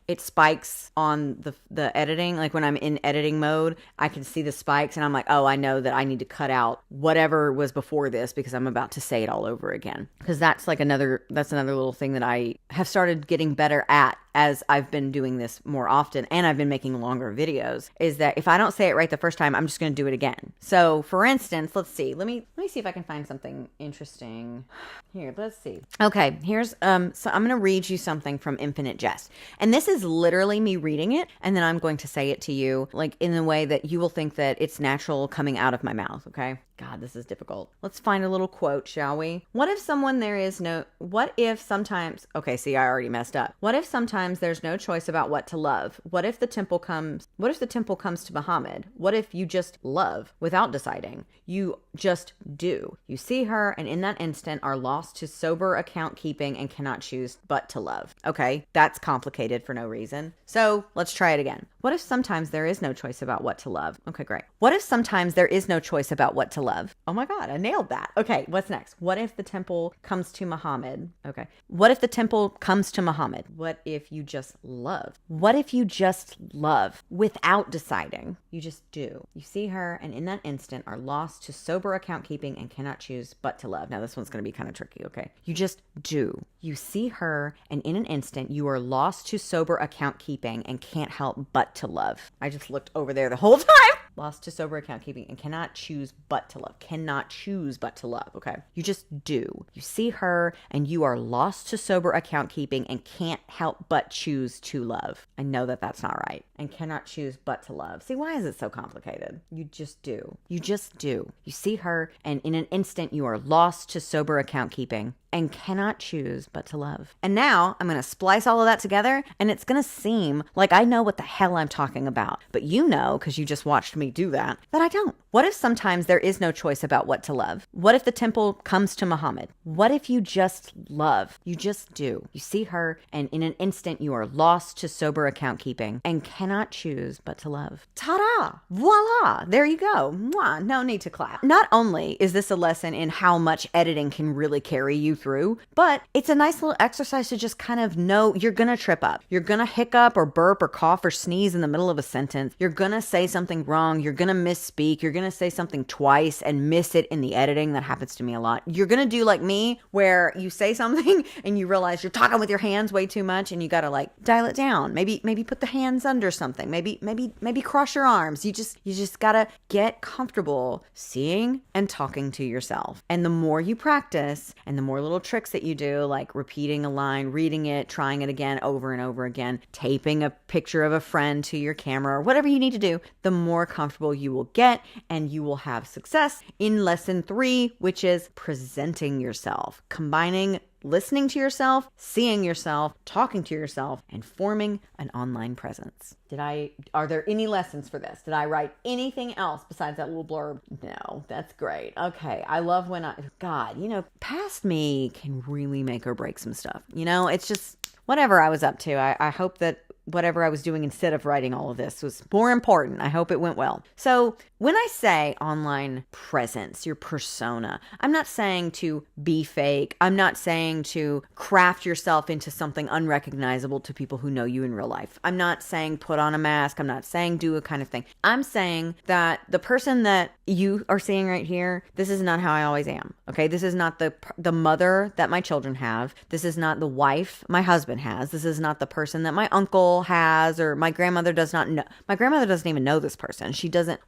Speaker 1: it spikes on the editing. Like when I'm in editing mode, I can see the spikes and I'm like, oh, I know that I need to cut out whatever was before this because I'm about to say it all over again. Because that's another little thing that I have started getting better at as I've been doing this more often and I've been making longer videos, is that if I don't say it right the first time, I'm just going to do it again. So for instance, let's see. Let me see if I can find something interesting. Here, let's see. Okay, here's so I'm going to read you something from Infinite Jest. And this is literally me reading it and then I'm going to say it to you like in a way that you will think that it's natural coming out of my mouth, okay? God, this is difficult. Let's find a little quote, shall we? What if sometimes, okay, see, I already messed up. What if sometimes there's no choice about what to love? What if the temple comes to Muhammad? What if you just love without deciding? You just do. You see her and in that instant are lost to sober account keeping and cannot choose but to love. Okay, that's complicated for no reason. So let's try it again. What if sometimes there is no choice about what to love? Okay, great. What if sometimes there is no choice about what to love? Oh my God, I nailed that. Okay, what's next? What if the temple comes to Muhammad? Okay. What if the temple comes to Muhammad? What if you just love? What if you just love without deciding? You just do. You see her and in that instant are lost to sober account keeping and cannot choose but to love. Now this one's going to be kind of tricky, okay? You just do. You see her and in an instant you are lost to sober account keeping and can't help but to love. I just looked over there the whole time. Lost to sober account keeping and cannot choose but to love. Cannot choose but to love, okay? You just do. You see her and you are lost to sober account keeping and can't help but choose to love. I know that that's not right. And cannot choose but to love. See, why is it so complicated? You just do. You just do. You see her and in an instant you are lost to sober account keeping and cannot choose but to love. And now I'm going to splice all of that together and it's going to seem like I know what the hell I'm talking about. But you know, because you just watched me do that I don't. What if sometimes there is no choice about what to love? What if the temple comes to Muhammad? What if you just love? You just do. You see her, and in an instant you are lost to sober account keeping and cannot choose but to love. Ta-da! Voila! There you go. Mwah. No need to clap. Not only is this a lesson in how much editing can really carry you through, but it's a nice little exercise to just kind of know you're gonna trip up. You're gonna hiccup or burp or cough or sneeze in the middle of a sentence. You're gonna say something wrong. You're gonna misspeak. You're gonna say something twice and miss it in the editing. That happens to me a lot. You're gonna do like me, where you say something and you realize you're talking with your hands way too much, and you gotta like dial it down. Maybe put the hands under something. Maybe cross your arms. You just gotta get comfortable seeing and talking to yourself. And the more you practice, and the more little tricks that you do, like repeating a line, reading it, trying it again over and over again, taping a picture of a friend to your camera, or whatever you need to do, the more comfortable you will get, and you will have success in lesson 3, which is presenting yourself, combining listening to yourself, seeing yourself, talking to yourself, and forming an online presence. Are there any lessons for this? Did I write anything else besides that little blurb? No, that's great. Okay. I love when God, past me can really make or break some stuff. It's just whatever I was up to. I hope that whatever I was doing instead of writing all of this was more important. I hope it went well. So when I say online presence, your persona, I'm not saying to be fake. I'm not saying to craft yourself into something unrecognizable to people who know you in real life. I'm not saying put on a mask. I'm not saying do a kind of thing. I'm saying that the person that you are seeing right here, this is not how I always am. Okay. This is not the mother that my children have. This is not the wife my husband has. This is not the person that my uncle has, or my grandmother does not know. My grandmother doesn't even know this person. She doesn't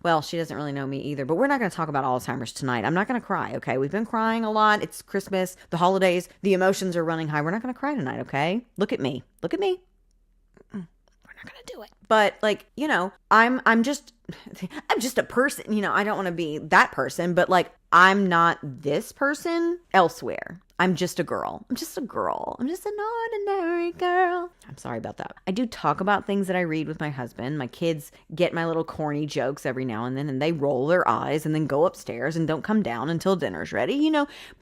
Speaker 1: really know me either, but we're not going to talk about Alzheimer's tonight. I'm not going to cry. Okay. We've been crying a lot. It's Christmas, the holidays, the emotions are running high. We're not going to cry tonight. Okay. Look at me. We're not going to do it. But I'm just a person, I don't want to be that person, but I'm not this person elsewhere. I'm just a girl. I'm just an ordinary girl. I'm sorry about that. I do talk about things that I read with my husband. My kids get my little corny jokes every now and then, and they roll their eyes and then go upstairs and don't come down until dinner's ready,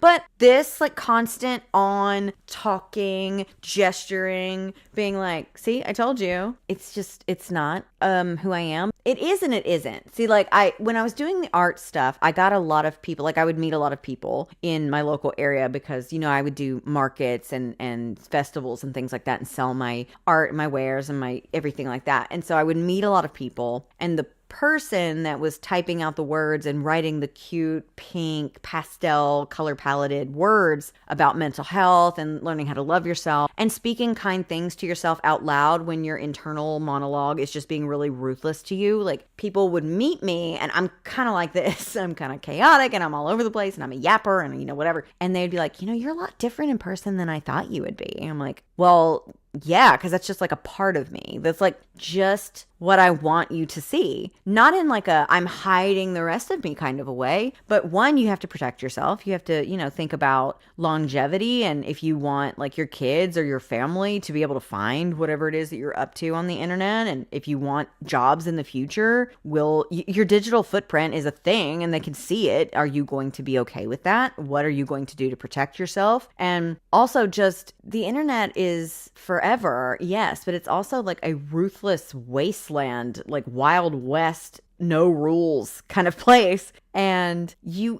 Speaker 1: But this constant on talking, gesturing, being like, see, I told you. It's not who I am. It is and it isn't. See, when I was doing the art stuff, I got a lot of people, I would meet a lot of people in my local area because, I would do markets and festivals and things like that and sell my art, my wares and my everything like that. And so I would meet a lot of people, and the person that was typing out the words and writing the cute pink pastel color paletted words about mental health and learning how to love yourself and speaking kind things to yourself out loud when your internal monologue is just being really ruthless to you. People would meet me, and I'm kind of like this. I'm kind of chaotic and I'm all over the place and I'm a yapper and whatever. And they'd be like, you're a lot different in person than I thought you would be. And I'm like, well, yeah, because that's just a part of me. That's just what I want you to see. Not in I'm hiding the rest of me kind of a way. But one, you have to protect yourself. You have to, think about longevity. And if you want your kids or your family to be able to find whatever it is that you're up to on the internet. And if you want jobs in the future, your digital footprint is a thing and they can see it. Are you going to be okay with that? What are you going to do to protect yourself? And also just the internet is forever. Yes. But it's also a ruthless wasteland, Wild West, no rules kind of place. And you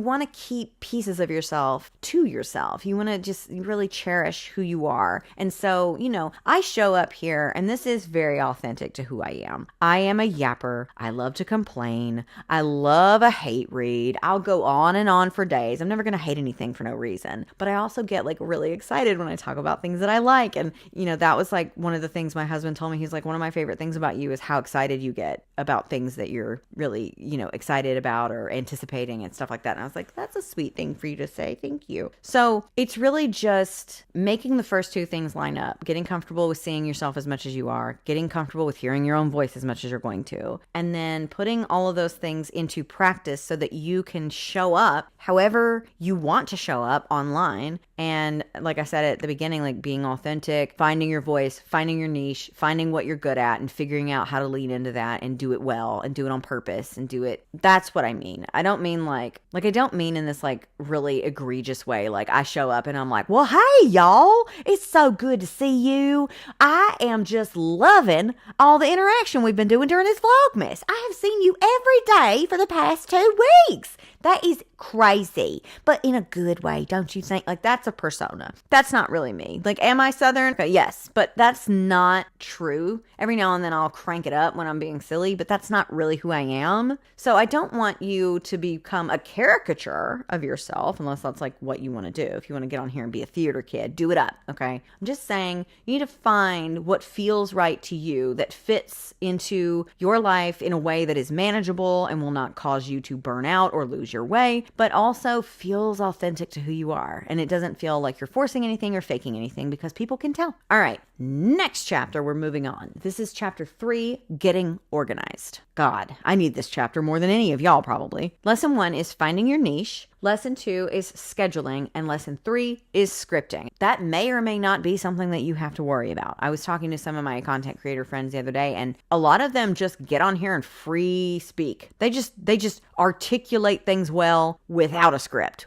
Speaker 1: want to keep pieces of yourself to yourself. You want to just really cherish who you are. And so, I show up here and this is very authentic to who I am. I am a yapper. I love to complain. I love a hate read. I'll go on and on for days. I'm never going to hate anything for no reason. But I also get really excited when I talk about things that I like. And, that was one of the things my husband told me. He's like, one of my favorite things about you is how excited you get about things that you're really, excited about or anticipating and stuff like that. And I was like, that's a sweet thing for you to say. Thank you. So it's really just making the first two things line up, getting comfortable with seeing yourself as much as you are, getting comfortable with hearing your own voice as much as you're going to, and then putting all of those things into practice so that you can show up however you want to show up online. And like I said at the beginning, being authentic, finding your voice, finding your niche, finding what you're good at and figuring out how to lean into that and do it well well and do it on purpose and do it. That's what I mean. I don't mean like I don't mean in this like really egregious way. Like I show up and I'm like, well, hey y'all, it's so good to see you. I am just loving all the interaction we've been doing during this Vlogmas. I have seen you every day for the past 2 weeks. That is crazy, but in a good way, don't you think? Like, that's a persona. That's not really me. Like, am I Southern? Yes, but that's not true. Every now and then I'll crank it up when I'm being silly, but that's not really who I am. So I don't want you to become a caricature of yourself, unless that's like what you want to do. If you want to get on here and be a theater kid, do it up, okay? I'm just saying you need to find what feels right to you that fits into your life in a way that is manageable and will not cause you to burn out or lose your way, but also feels authentic to who you are. And it doesn't feel like you're forcing anything or faking anything because people can tell. All right, next chapter, we're moving on. This is chapter 3, Getting Organized. God, I need this chapter more than any of y'all probably. Lesson 1 is finding your niche. Lesson 2 is scheduling, and lesson 3 is scripting. That may or may not be something that you have to worry about. I was talking to some of my content creator friends the other day, and a lot of them just get on here and free speak. They just articulate things well without a script.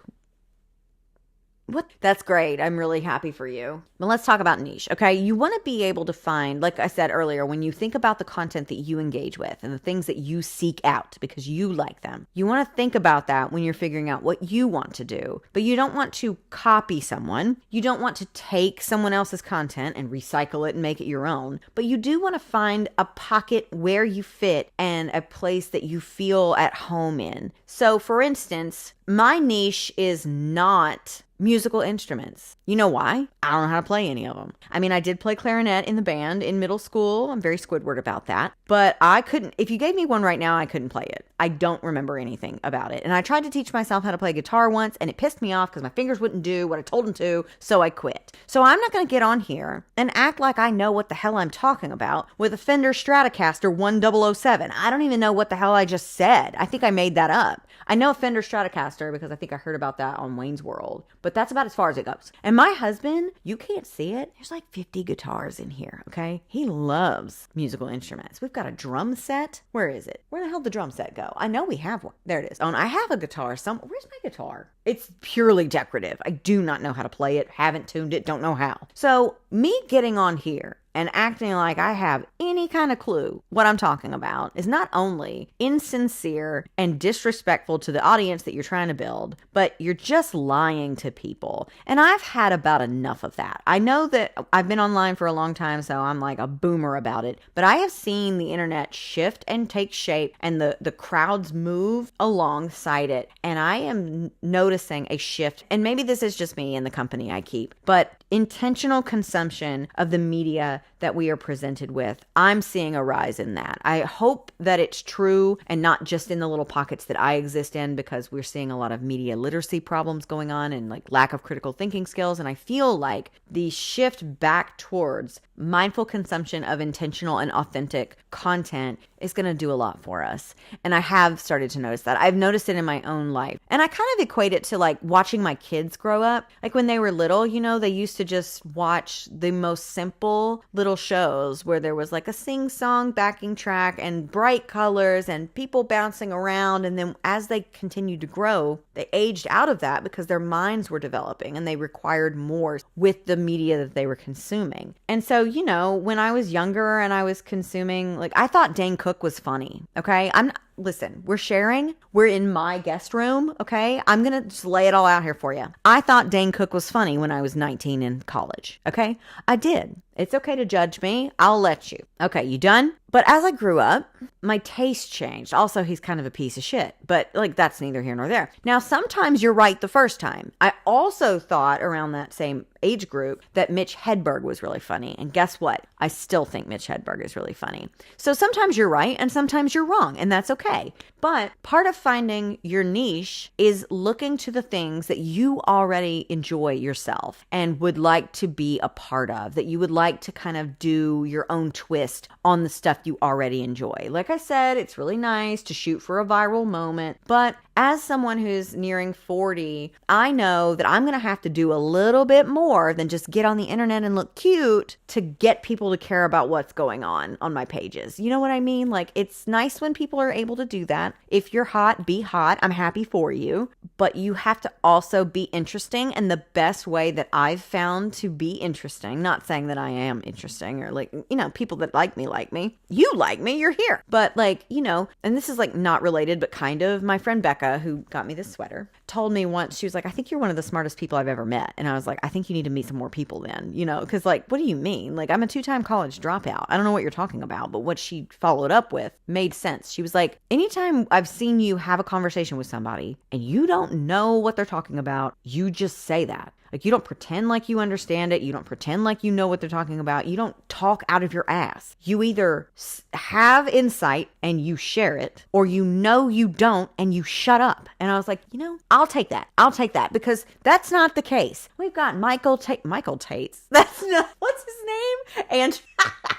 Speaker 1: What? That's great. I'm really happy for you. But let's talk about niche, okay? You want to be able to find, like I said earlier, when you think about the content that you engage with and the things that you seek out because you like them, you want to think about that when you're figuring out what you want to do. But you don't want to copy someone. You don't want to take someone else's content and recycle it and make it your own. But you do want to find a pocket where you fit and a place that you feel at home in. So, for instance, my niche is not musical instruments. You know why? I don't know how to play any of them. I mean, I did play clarinet in the band in middle school. I'm very Squidward about that. But I couldn't, if you gave me one right now, I couldn't play it. I don't remember anything about it. And I tried to teach myself how to play guitar once, and it pissed me off because my fingers wouldn't do what I told them to, so I quit. So I'm not going to get on here and act like I know what the hell I'm talking about with a Fender Stratocaster 1007. I don't even know what the hell I just said. I think I made that up. I know a Fender Stratocaster because I think I heard about that on Wayne's World, but that's about as far as it goes. And my husband, you can't see it. There's like 50 guitars in here, okay? He loves musical instruments. We've got a drum set. Where is it? Where the hell did the drum set go? I know we have one. There it is. Oh, and I have a guitar. Where's my guitar? It's purely decorative. I do not know how to play it. Haven't tuned it. Don't know how. So me getting on here and acting like I have any kind of clue what I'm talking about is not only insincere and disrespectful to the audience that you're trying to build, but you're just lying to people. And I've had about enough of that. I know that I've been online for a long time, so I'm like a boomer about it, but I have seen the internet shift and take shape and the crowds move alongside it. And I am noticing a shift, and maybe this is just me and the company I keep, but intentional consumption of the media that we are presented with. I'm seeing a rise in that. I hope that it's true and not just in the little pockets that I exist in, because we're seeing a lot of media literacy problems going on and like lack of critical thinking skills. And I feel like the shift back towards mindful consumption of intentional and authentic content is going to do a lot for us. And I have started to notice that. I've noticed it in my own life. And I kind of equate it to like watching my kids grow up. Like when they were little, you know, they used to just watch the most simple little shows where there was like a sing-song backing track and bright colors and people bouncing around. And then as they continued to grow, they aged out of that because their minds were developing and they required more with the media that they were consuming. And so, you know, when I was younger and I was consuming, like, I thought Dane Cook was funny. Okay. Listen, we're sharing. We're in my guest room, okay? I'm going to just lay it all out here for you. I thought Dane Cook was funny when I was 19 in college, okay? I did. It's okay to judge me. I'll let you. Okay, you done? But as I grew up, my taste changed. Also, he's kind of a piece of shit, but like that's neither here nor there. Now, sometimes you're right the first time. I also thought around that same age group that Mitch Hedberg was really funny. And guess what? I still think Mitch Hedberg is really funny. So sometimes you're right and sometimes you're wrong, and that's okay. But part of finding your niche is looking to the things that you already enjoy yourself and would like to be a part of, that you would like to kind of do your own twist on the stuff you already enjoy. Like I said, it's really nice to shoot for a viral moment, but as someone who's nearing 40, I know that I'm going to have to do a little bit more than just get on the internet and look cute to get people to care about what's going on my pages. You know what I mean? Like, it's nice when people are able to do that. If you're hot, be hot. I'm happy for you. But you have to also be interesting. And the best way that I've found to be interesting, not saying that I am interesting or like, you know, people that like me, you like me, you're here. But like, you know, and this is like not related, but kind of, my friend Becca, who got me this sweater, told me once, she was like, I think you're one of the smartest people I've ever met. And I was like, I think you need to meet some more people then, you know, because like, what do you mean? Like, I'm a 2-time college dropout. I don't know what you're talking about, but what she followed up with made sense. She was like, anytime I've seen you have a conversation with somebody and you don't know what they're talking about, you just say that. Like, you don't pretend like you understand it. You don't pretend like you know what they're talking about. You don't talk out of your ass. You either have insight and you share it, or you know you don't and you shut up. And I was like, you know, I'll take that. I'll take that, because that's not the case. We've got Michael Tates. That's not, what's his name? And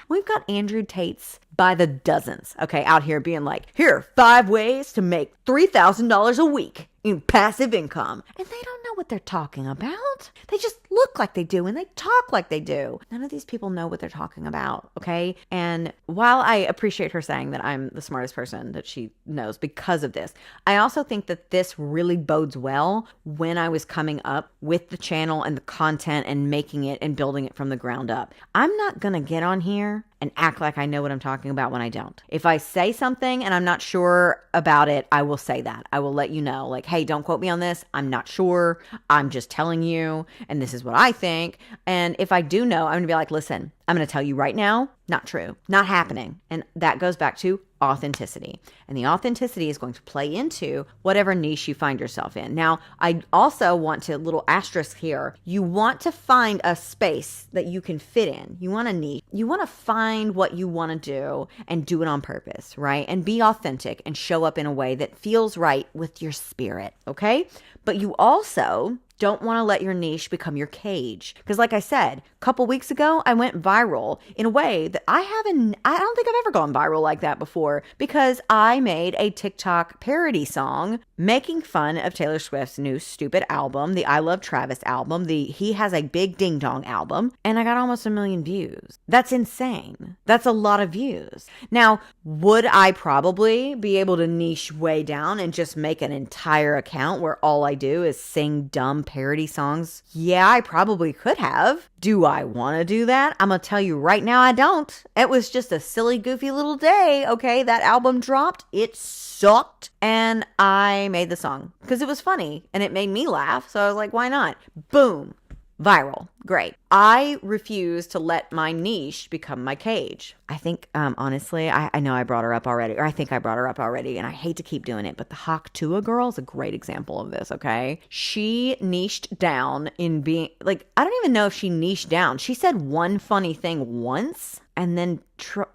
Speaker 1: we've got Andrew Tates by the dozens, okay, out here being like, here are 5 ways to make $3,000 a week in passive income. And they don't know what they're talking about. They just look like they do and they talk like they do. None of these people know what they're talking about, okay? And while I appreciate her saying that I'm the smartest person that she knows because of this, I also think that this really bodes well when I was coming up with the channel and the content and making it and building it from the ground up. I'm not gonna get on here and act like I know what I'm talking about when I don't. If I say something and I'm not sure about it, I will say that. I will let you know, like, hey, don't quote me on this. I'm not sure. I'm just telling you, and this is what I think. And if I do know, I'm gonna be like, listen, I'm gonna tell you right now, not true, not happening. And that goes back to authenticity. And the authenticity is going to play into whatever niche you find yourself in. Now, I also want to, little asterisk here, you want to find a space that you can fit in. You want a niche. You want to find what you want to do and do it on purpose, right? And be authentic and show up in a way that feels right with your spirit, okay? But you also don't want to let your niche become your cage. Because like I said, a couple weeks ago, I went viral in a way that I don't think I've ever gone viral like that before, because I made a TikTok parody song making fun of Taylor Swift's new stupid album, the I Love Travis album, the He Has a Big Ding Dong album, and I got almost 1 million views. That's insane. That's a lot of views. Now, would I probably be able to niche way down and just make an entire account where all I do is sing dumb parody songs? Yeah, I probably could have. Do I want to do that? I'm going to tell you right now, I don't. It was just a silly, goofy little day, okay? That album dropped. It sucked. And I made the song because it was funny and it made me laugh. So I was like, why not? Boom. Viral. Great. I refuse to let my niche become my cage. I think, honestly, I know I brought her up already, or I think I brought her up already, and I hate to keep doing it, but the Hawk Tuah girl is a great example of this, okay? She niched down in being, like, I don't even know if she niched down. She said one funny thing once and then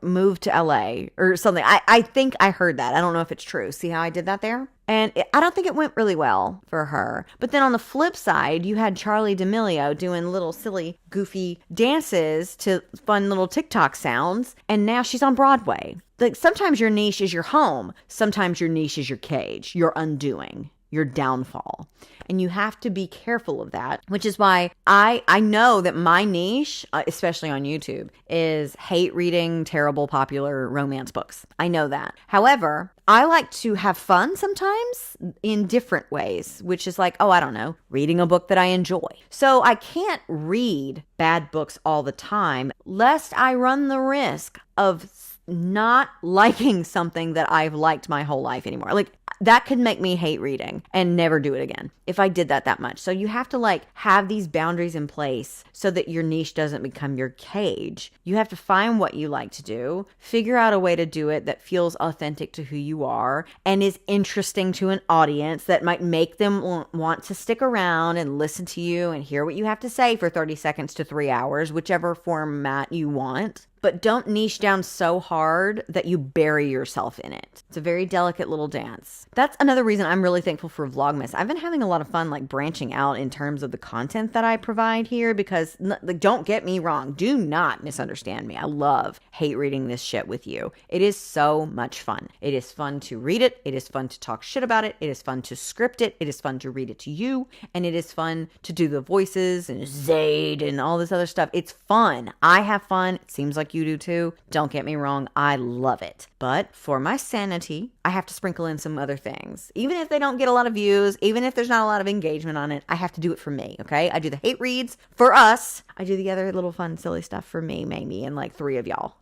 Speaker 1: moved to LA or something. I think I heard that. I don't know if it's true. See how I did that there? And I don't think it went really well for her. But then on the flip side, you had Charli D'Amelio doing little silly, goofy dances to fun little TikTok sounds. And now she's on Broadway. Like, sometimes your niche is your home. Sometimes your niche is your cage, your undoing, your downfall. And you have to be careful of that, which is why I know that my niche, especially on YouTube, is hate reading terrible popular romance books. I know that. However, I like to have fun sometimes in different ways, which is like, I don't know, reading a book that I enjoy. So I can't read bad books all the time, lest I run the risk of not liking something that I've liked my whole life anymore. Like, that could make me hate reading and never do it again if I did that much. So you have to like have these boundaries in place so that your niche doesn't become your cage. You have to find what you like to do, figure out a way to do it that feels authentic to who you are and is interesting to an audience that might make them want to stick around and listen to you and hear what you have to say for 30 seconds to 3 hours, whichever format you want. But don't niche down so hard that you bury yourself in it. It's a very delicate little dance. That's another reason I'm really thankful for Vlogmas. I've been having a lot lot of fun like branching out in terms of the content that I provide here because like, don't get me wrong. Do not misunderstand me. I love hate reading this shit with you. It is so much fun. It is fun to read it. It is fun to talk shit about it. It is fun to script it. It is fun to read it to you. And it is fun to do the voices and Zayd and all this other stuff. It's fun. I have fun. It seems like you do too. Don't get me wrong. I love it. But for my sanity, I have to sprinkle in some other things. Even if they don't get a lot of views, even if there's not a lot of engagement on it, I have to do it for me, okay? I do the hate reads for us. I do the other little fun, silly stuff for me, maybe, and like 3 of y'all.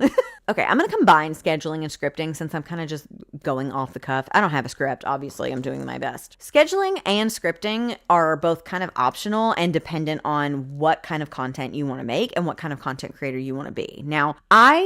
Speaker 1: Okay, I'm going to combine scheduling and scripting since I'm kind of just going off the cuff. I don't have a script, obviously. I'm doing my best. Scheduling and scripting are both kind of optional and dependent on what kind of content you want to make and what kind of content creator you want to be. Now,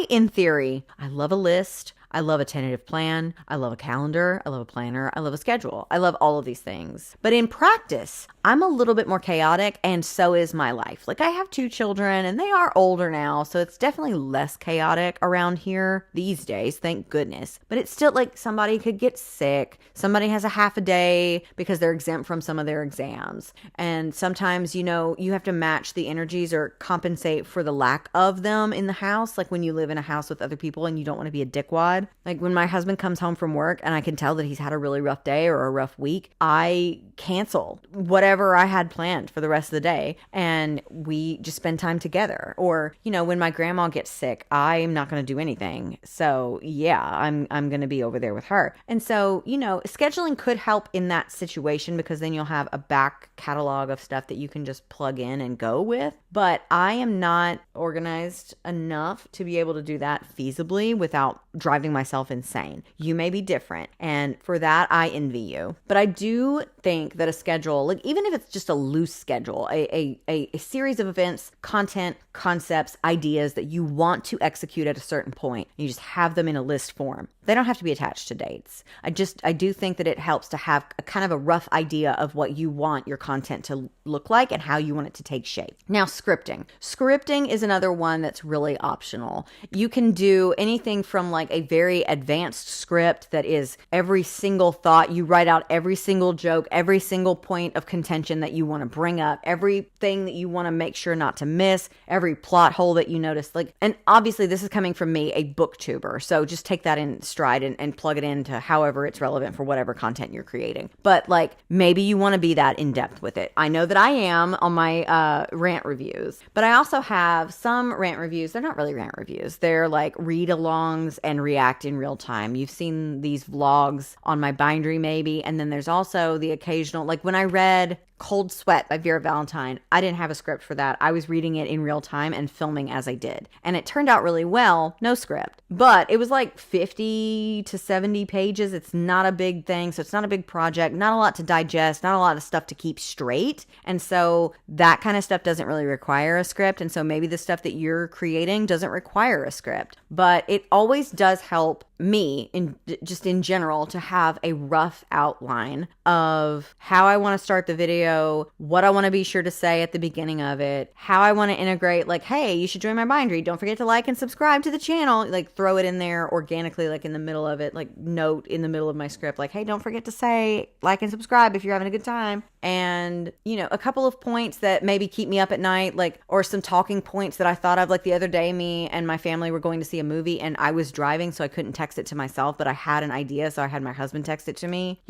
Speaker 1: in theory, I love a list. I love a tentative plan. I love a calendar. I love a planner. I love a schedule. I love all of these things. But in practice, I'm a little bit more chaotic, and so is my life. Like, I have 2 children, and they are older now, so it's definitely less chaotic around here these days, thank goodness. But it's still like somebody could get sick. Somebody has a half a day because they're exempt from some of their exams. And sometimes, you have to match the energies or compensate for the lack of them in the house. Like when you live in a house with other people and you don't want to be a dickwad. Like when my husband comes home from work and I can tell that he's had a really rough day or a rough week, I cancel whatever I had planned for the rest of the day and we just spend time together. Or, when my grandma gets sick, I'm not going to do anything. So yeah, I'm going to be over there with her. And so, scheduling could help in that situation because then you'll have a back catalog of stuff that you can just plug in and go with. But I am not organized enough to be able to do that feasibly without driving myself insane. You may be different, and for that I envy you. But I do think that a schedule, like even if it's just a loose schedule, a series of events, content, concepts, ideas that you want to execute at a certain point, you just have them in a list form. They don't have to be attached to dates. I do think that it helps to have a kind of a rough idea of what you want your content to look like and how you want it to take shape. Now, scripting. Scripting is another one that's really optional. You can do anything from like a very advanced script that is every single thought. You write out every single joke, every single point of contention that you want to bring up, everything that you want to make sure not to miss, every plot hole that you notice. And obviously this is coming from me, a booktuber. So just take that in stride and plug it into however it's relevant for whatever content you're creating. But like maybe you want to be that in depth with it. I know that I am on my rant reviews, but I also have some rant reviews. They're not really rant reviews. They're like read alongs and react in real time. You've seen these vlogs on my Bindery maybe. And then there's also the occasional, like when I read Cold Sweat by Vera Valentine, I didn't have a script for that. I was reading it in real time and filming as I did. And it turned out really well, no script. But it was like 50 to 70 pages. It's not a big thing. So it's not a big project, not a lot to digest, not a lot of stuff to keep straight. And so that kind of stuff doesn't really require a script. And so maybe the stuff that you're creating doesn't require a script. But it always does help me in general to have a rough outline of how I want to start the video, what I want to be sure to say at the beginning of it, how I want to integrate, like, hey, you should join my Bindery. Don't forget to like and subscribe to the channel. Like throw it in there organically, like in the middle of it, like note in the middle of my script, like, hey, don't forget to say like and subscribe if you're having a good time. And, a couple of points that maybe keep me up at night, like, or some talking points that I thought of, like the other day, me and my family were going to see a movie and I was driving, so I couldn't text it to myself, but I had an idea. So I had my husband text it to me,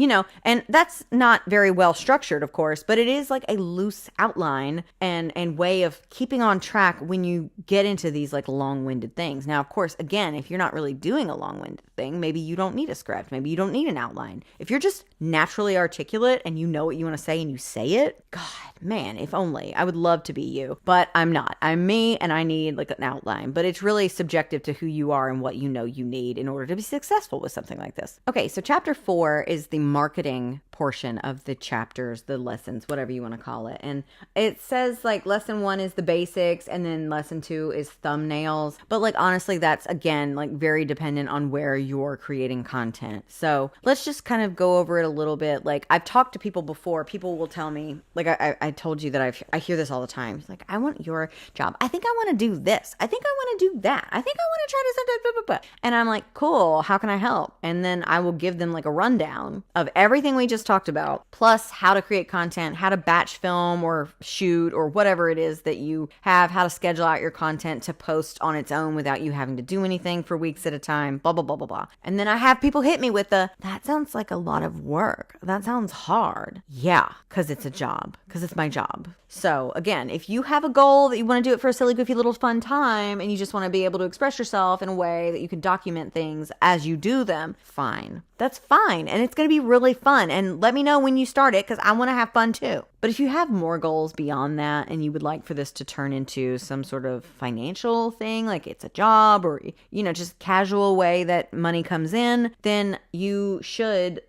Speaker 1: and that's not very well structured, of course, but it is like a loose outline and way of keeping on track when you get into these like long-winded things. Now, of course, again, if you're not really doing a long-winded thing, maybe you don't need a script. Maybe you don't need an outline. If you're just naturally articulate and you know what you want to say and you say it, God, man, if only. I would love to be you, but I'm not. I'm me and I need like an outline, but it's really subjective to who you are and what you know you need in order to be successful with something like this. Okay, so chapter 4 is the marketing portion of the chapters, the lessons, whatever you want to call it. And it says like lesson 1 is the basics and then lesson 2 is thumbnails. But like honestly, that's again like very dependent on where you're creating content. So let's just kind of go over it a little bit. Like I've talked to people before. People people will tell me, like I told you that I hear this all the time. It's like, I want your job. I think I want to do this. I think I want to do that. I think I want to try to blah, blah, blah. And I'm like, cool, how can I help? And then I will give them like a rundown of everything we just talked about, plus how to create content, how to batch film or shoot or whatever it is that you have, how to schedule out your content to post on its own without you having to do anything for weeks at a time, blah, blah, blah, blah, blah. And then I have people hit me with that sounds like a lot of work. That sounds hard. Yeah, because it's a job, because it's my job. So again, if you have a goal that you want to do it for a silly, goofy little fun time and you just want to be able to express yourself in a way that you can document things as you do them, fine. That's fine. And it's going to be really fun. And let me know when you start it because I want to have fun too. But if you have more goals beyond that and you would like for this to turn into some sort of financial thing, like it's a job or, just casual way that money comes in, then you should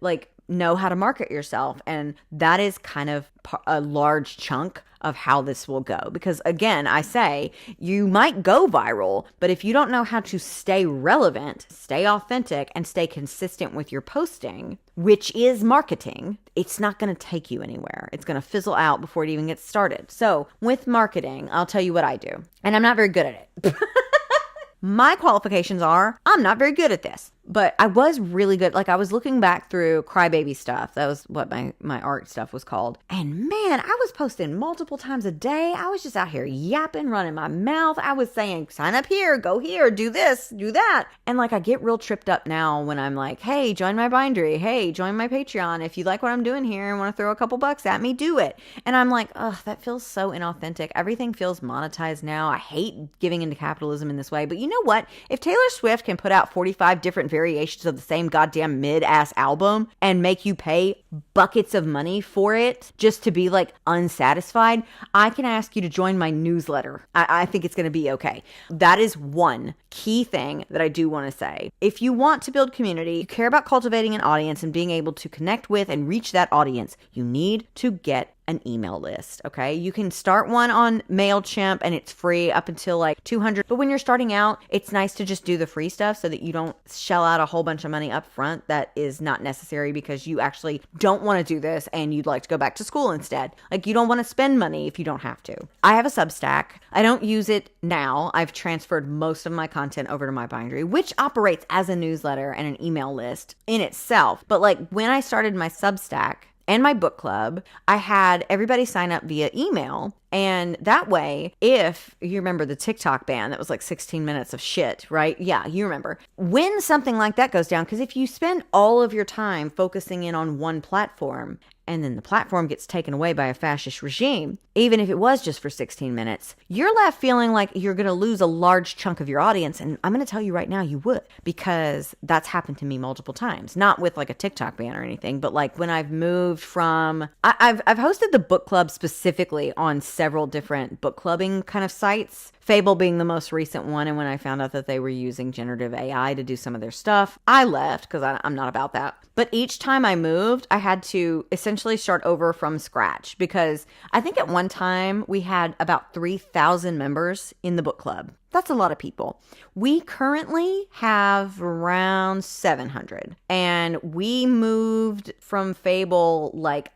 Speaker 1: know how to market yourself. And that is kind of a large chunk of how this will go. Because again, I say you might go viral, but if you don't know how to stay relevant, stay authentic, and stay consistent with your posting, which is marketing, it's not going to take you anywhere. It's going to fizzle out before it even gets started. So with marketing, I'll tell you what I do. And I'm not very good at it. My qualifications are, I'm not very good at this. But I was really good. I was looking back through Crybaby stuff. That was what my art stuff was called. And man, I was posting multiple times a day. I was just out here yapping, running my mouth. I was saying, sign up here, go here, do this, do that. And I get real tripped up now when I'm like, hey, join my bindery. Hey, join my Patreon. If you like what I'm doing here and want to throw a couple bucks at me, do it. And I'm like, ugh, that feels so inauthentic. Everything feels monetized now. I hate giving into capitalism in this way. But you know what? If Taylor Swift can put out 45 different variations of the same goddamn mid-ass album and make you pay buckets of money for it just to be unsatisfied, I can ask you to join my newsletter. I think it's going to be okay. That is one key thing that I do want to say. If you want to build community, you care about cultivating an audience and being able to connect with and reach that audience, you need to get an email list, okay? You can start one on MailChimp and it's free up until 200. But when you're starting out, it's nice to just do the free stuff so that you don't shell out a whole bunch of money up front that is not necessary because you actually don't want to do this and you'd like to go back to school instead. You don't want to spend money if you don't have to. I have a Substack. I don't use it now. I've transferred most of my content over to my bindery, which operates as a newsletter and an email list in itself. But when I started my Substack and my book club, I had everybody sign up via email. And that way, if you remember the TikTok ban that was 16 minutes of shit, right? Yeah, you remember. When something like that goes down, because if you spend all of your time focusing in on one platform and then the platform gets taken away by a fascist regime, even if it was just for 16 minutes, you're left feeling like you're going to lose a large chunk of your audience. And I'm going to tell you right now, you would, because that's happened to me multiple times. Not with a TikTok ban or anything, but when I've moved from, I've hosted the book club specifically on several different book clubbing kind of sites. Fable being the most recent one. And when I found out that they were using generative AI to do some of their stuff, I left because I'm not about that. But each time I moved, I had to essentially start over from scratch because I think at one time we had about 3,000 members in the book club. That's a lot of people. We currently have around 700. And we moved from Fable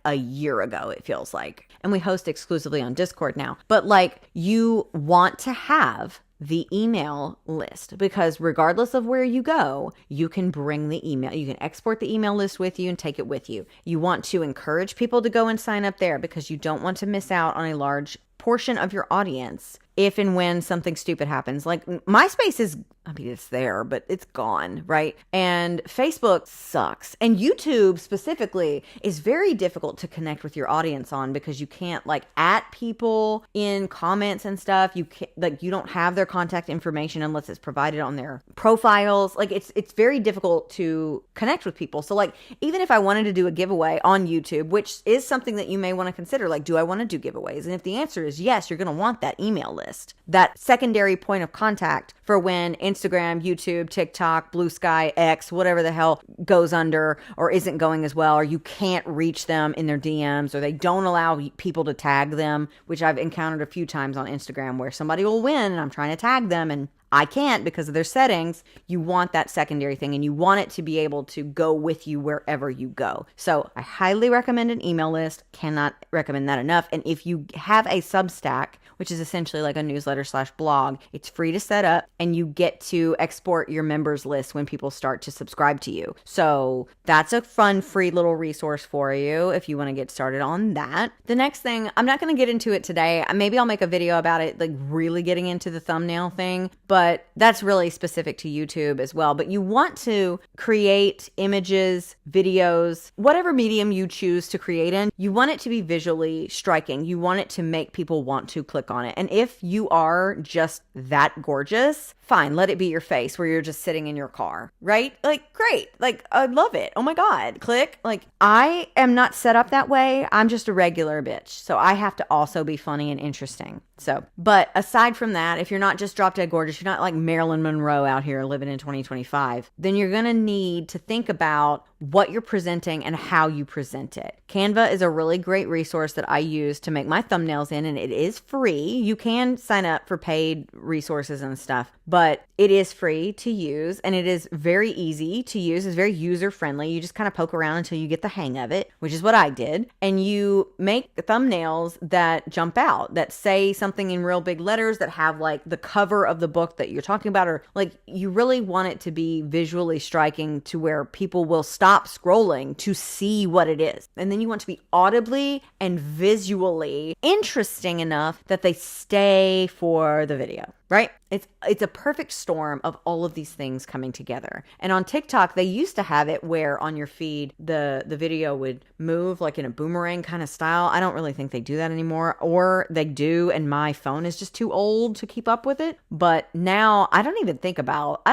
Speaker 1: a year ago, it feels like. And we host exclusively on Discord now. But you want to have the email list because regardless of where you go, you can bring the email. You can export the email list with you and take it with you. You want to encourage people to go and sign up there because you don't want to miss out on a large portion of your audience if and when something stupid happens. MySpace is, it's there, but it's gone, right? And Facebook sucks. And YouTube specifically is very difficult to connect with your audience on because you can't at people in comments and stuff. You can't, you don't have their contact information unless it's provided on their profiles. It's very difficult to connect with people. So even if I wanted to do a giveaway on YouTube, which is something that you may want to consider, do I want to do giveaways? And if the answer is yes, you're going to want that email list. list, that secondary point of contact for when Instagram, YouTube, TikTok, Blue Sky, X, whatever the hell goes under or isn't going as well, or you can't reach them in their DMs, or they don't allow people to tag them, which I've encountered a few times on Instagram where somebody will win and I'm trying to tag them and I can't because of their settings. You want that secondary thing and you want it to be able to go with you wherever you go. So I highly recommend an email list. Cannot recommend that enough. And if you have a Substack, which is essentially like a newsletter/blog, it's free to set up and you get to export your members list when people start to subscribe to you. So that's a fun, free little resource for you if you want to get started on that. The next thing, I'm not going to get into it today. Maybe I'll make a video about it, like really getting into the thumbnail thing, but that's really specific to YouTube as well. But you want to create images, videos, whatever medium you choose to create in, you want it to be visually striking. You want it to make people want to click on it. And if you are just that gorgeous, fine, let it be your face where you're just sitting in your car, right? Like, great. Like, I love it. Oh my God. Click. Like, I am not set up that way. I'm just a regular bitch. So I have to also be funny and interesting. So, but aside from that, if you're not just drop dead gorgeous, you're not like Marilyn Monroe out here living in 2025, then you're going to need to think about what you're presenting and how you present it. Canva is a really great resource that I use to make my thumbnails in, and it is free. You can sign up for paid resources and stuff, but it is free to use and it is very easy to use. It's very user friendly. You just kind of poke around until you get the hang of it, which is what I did. And you make thumbnails that jump out, that say something in real big letters, that have like the cover of the book that you're talking about, or like you really want it to be visually striking to where people will stop scrolling to see what it is. And then you want to be audibly and visually interesting enough that they stay for the video, right? It's a perfect storm of all of these things coming together. And on TikTok, they used to have it where on your feed, the video would move like in a boomerang kind of style. I don't really think they do that anymore, or they do, and my phone is just too old to keep up with it. But now I don't think about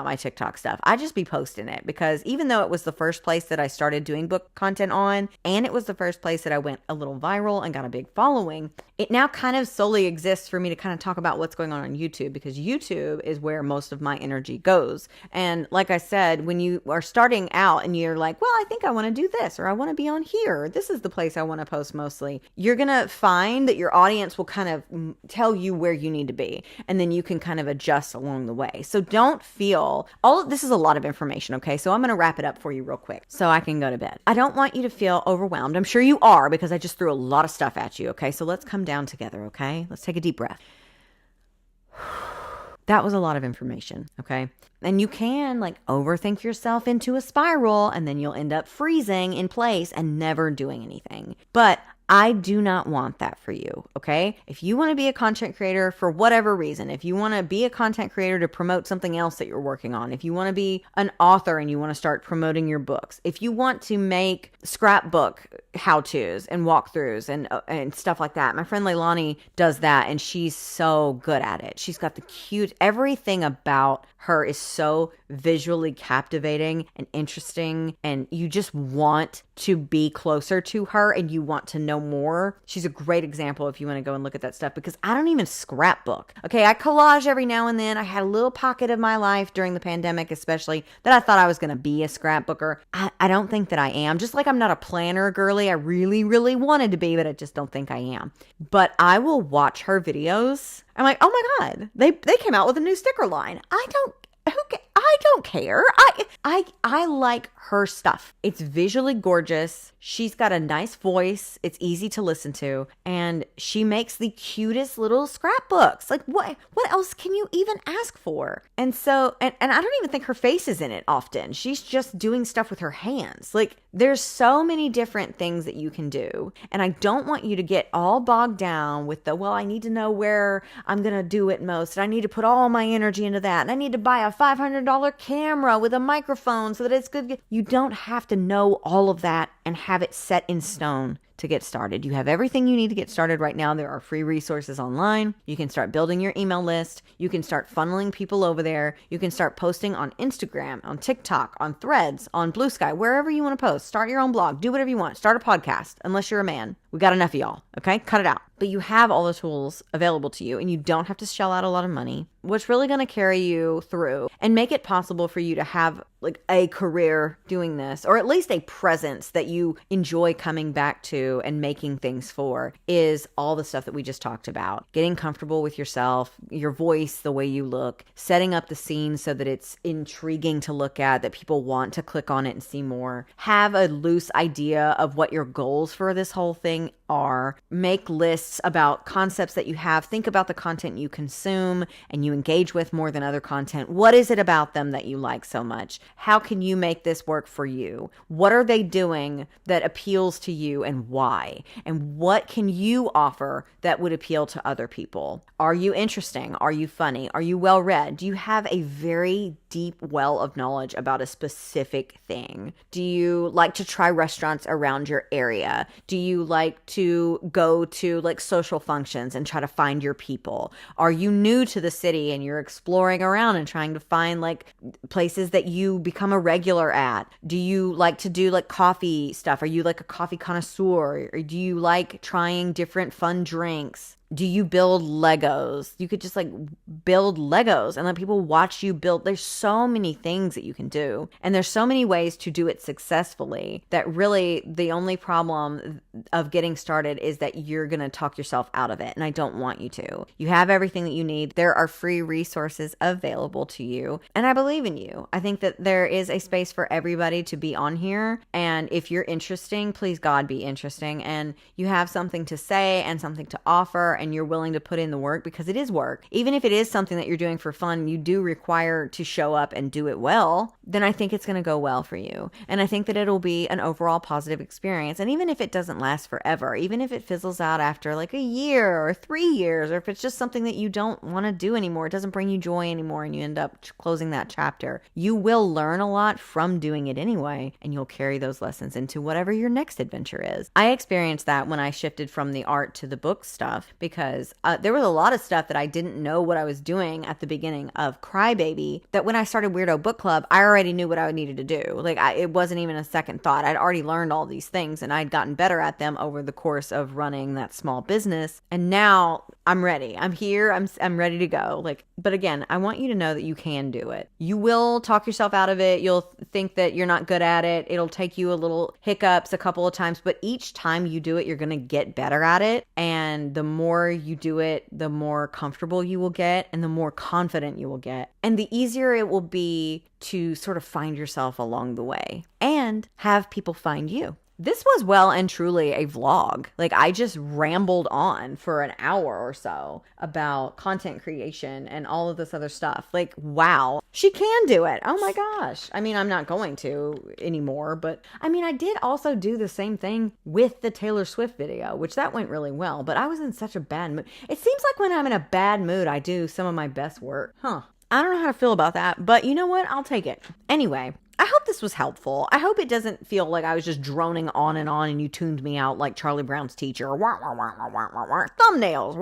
Speaker 1: my TikTok stuff. I just be posting it because even though it was the first place that I started doing book content on, and it was the first place that I went a little viral and got a big following, it now kind of solely exists for me to kind of talk about what's going on YouTube, because YouTube is where most of my energy goes. And like I said, when you are starting out and you're like, well, I think I want to do this, or I want to be on here, this is the place I want to post mostly, you're going to find that your audience will kind of tell you where you need to be. And then you can kind of adjust along the way. So don't feel, this is a lot of information, okay? So I'm going to wrap it up for you real quick so I can go to bed. I don't want you to feel overwhelmed. I'm sure you are, because I just threw a lot of stuff at you, okay? So let's come down together, okay? Let's take a deep breath. That was a lot of information, okay? And you can like overthink yourself into a spiral, and then you'll end up freezing in place and never doing anything. But I do not want that for you, okay? If you want to be a content creator for whatever reason, if you want to be a content creator to promote something else that you're working on, if you want to be an author and you want to start promoting your books, if you want to make scrapbook how-tos and walkthroughs and stuff like that. My friend Leilani does that, and she's so good at it. She's got everything about her is so visually captivating and interesting, and you just want to be closer to her and you want to know more. She's a great example if you want to go and look at that stuff, because I don't even scrapbook. Okay, I collage every now and then. I had a little pocket of my life during the pandemic, especially, that I thought I was going to be a scrapbooker. I don't think that I am. Just like I'm not a planner girly. I really, really wanted to be, but I just don't think I am. But I will watch her videos. I'm like, oh my God, they came out with a new sticker line. I don't care. I like her stuff. It's visually gorgeous. She's got a nice voice. It's easy to listen to. And she makes the cutest little scrapbooks. Like what else can you even ask for? And so, and I don't even think her face is in it often. She's just doing stuff with her hands. Like there's so many different things that you can do. And I don't want you to get all bogged down with I need to know where I'm going to do it most. And I need to put all my energy into that. And I need to buy a $500 camera with a microphone so that it's good. You don't have to know all of that and have it set in stone to get started. You have everything you need to get started right now. There are free resources online. You can start building your email list. You can start funneling people over there. You can start posting on Instagram, on TikTok, on Threads, on Blue Sky, wherever you want to post. Start your own blog. Do whatever you want. Start a podcast, unless you're a man. We got enough of y'all, okay? Cut it out. But you have all the tools available to you and you don't have to shell out a lot of money. What's really going to carry you through and make it possible for you to have like a career doing this, or at least a presence that you enjoy coming back to and making things for, is all the stuff that we just talked about. Getting comfortable with yourself, your voice, the way you look, setting up the scene so that it's intriguing to look at, that people want to click on it and see more. Have a loose idea of what your goals for this whole thing are. Make lists about concepts that you have. Think about the content you consume and you engage with more than other content. What is it about them that you like so much? How can you make this work for you? What are they doing that appeals to you and why? And what can you offer that would appeal to other people? Are you interesting? Are you funny? Are you well read? Do you have a very deep well of knowledge about a specific thing? Do you like to try restaurants around your area? Do you like to go to like social functions and try to find your people? Are you new to the city and you're exploring around and trying to find like places that you become a regular at? Do you like to do like coffee stuff? Are you like a coffee connoisseur? Or do you like trying different fun drinks? Do you build Legos? You could just like build Legos and let people watch you build. There's so many things that you can do. And there's so many ways to do it successfully that really the only problem of getting started is that you're going to talk yourself out of it. And I don't want you to. You have everything that you need. There are free resources available to you. And I believe in you. I think that there is a space for everybody to be on here. And if you're interesting, please God be interesting. And you have something to say and something to offer, and you're willing to put in the work, because it is work. Even if it is something that you're doing for fun, you do require to show up and do it well, then I think it's going to go well for you. And I think that it'll be an overall positive experience. And even if it doesn't last forever, even if it fizzles out after like a year or 3 years, or if it's just something that you don't want to do anymore, it doesn't bring you joy anymore, and you end up closing that chapter, you will learn a lot from doing it anyway, and you'll carry those lessons into whatever your next adventure is. I experienced that when I shifted from the art to the book stuff, because there was a lot of stuff that I didn't know what I was doing at the beginning of Crybaby, that when I started Weirdo Book Club, I already knew what I needed to do. Like it wasn't even a second thought. I'd already learned all these things and I'd gotten better at them over the course of running that small business. And now I'm ready. I'm here. I'm ready to go. But again, I want you to know that you can do it. You will talk yourself out of it. You'll think that you're not good at it. It'll take you a little hiccups a couple of times, but each time you do it, you're going to get better at it. And the more you do it, the more comfortable you will get and the more confident you will get. And the easier it will be to sort of find yourself along the way and have people find you. This was well and truly a vlog. I just rambled on for an hour or so about content creation and all of this other stuff. Wow, she can do it. Oh my gosh. I mean, I'm not going to anymore, but I mean, I did also do the same thing with the Taylor Swift video, which that went really well, but I was in such a bad mood. It seems like when I'm in a bad mood, I do some of my best work. I don't know how to feel about that, but you know what? I'll take it. Anyway, I hope this was helpful. I hope it doesn't feel like I was just droning on and you tuned me out like Charlie Brown's teacher. Thumbnails.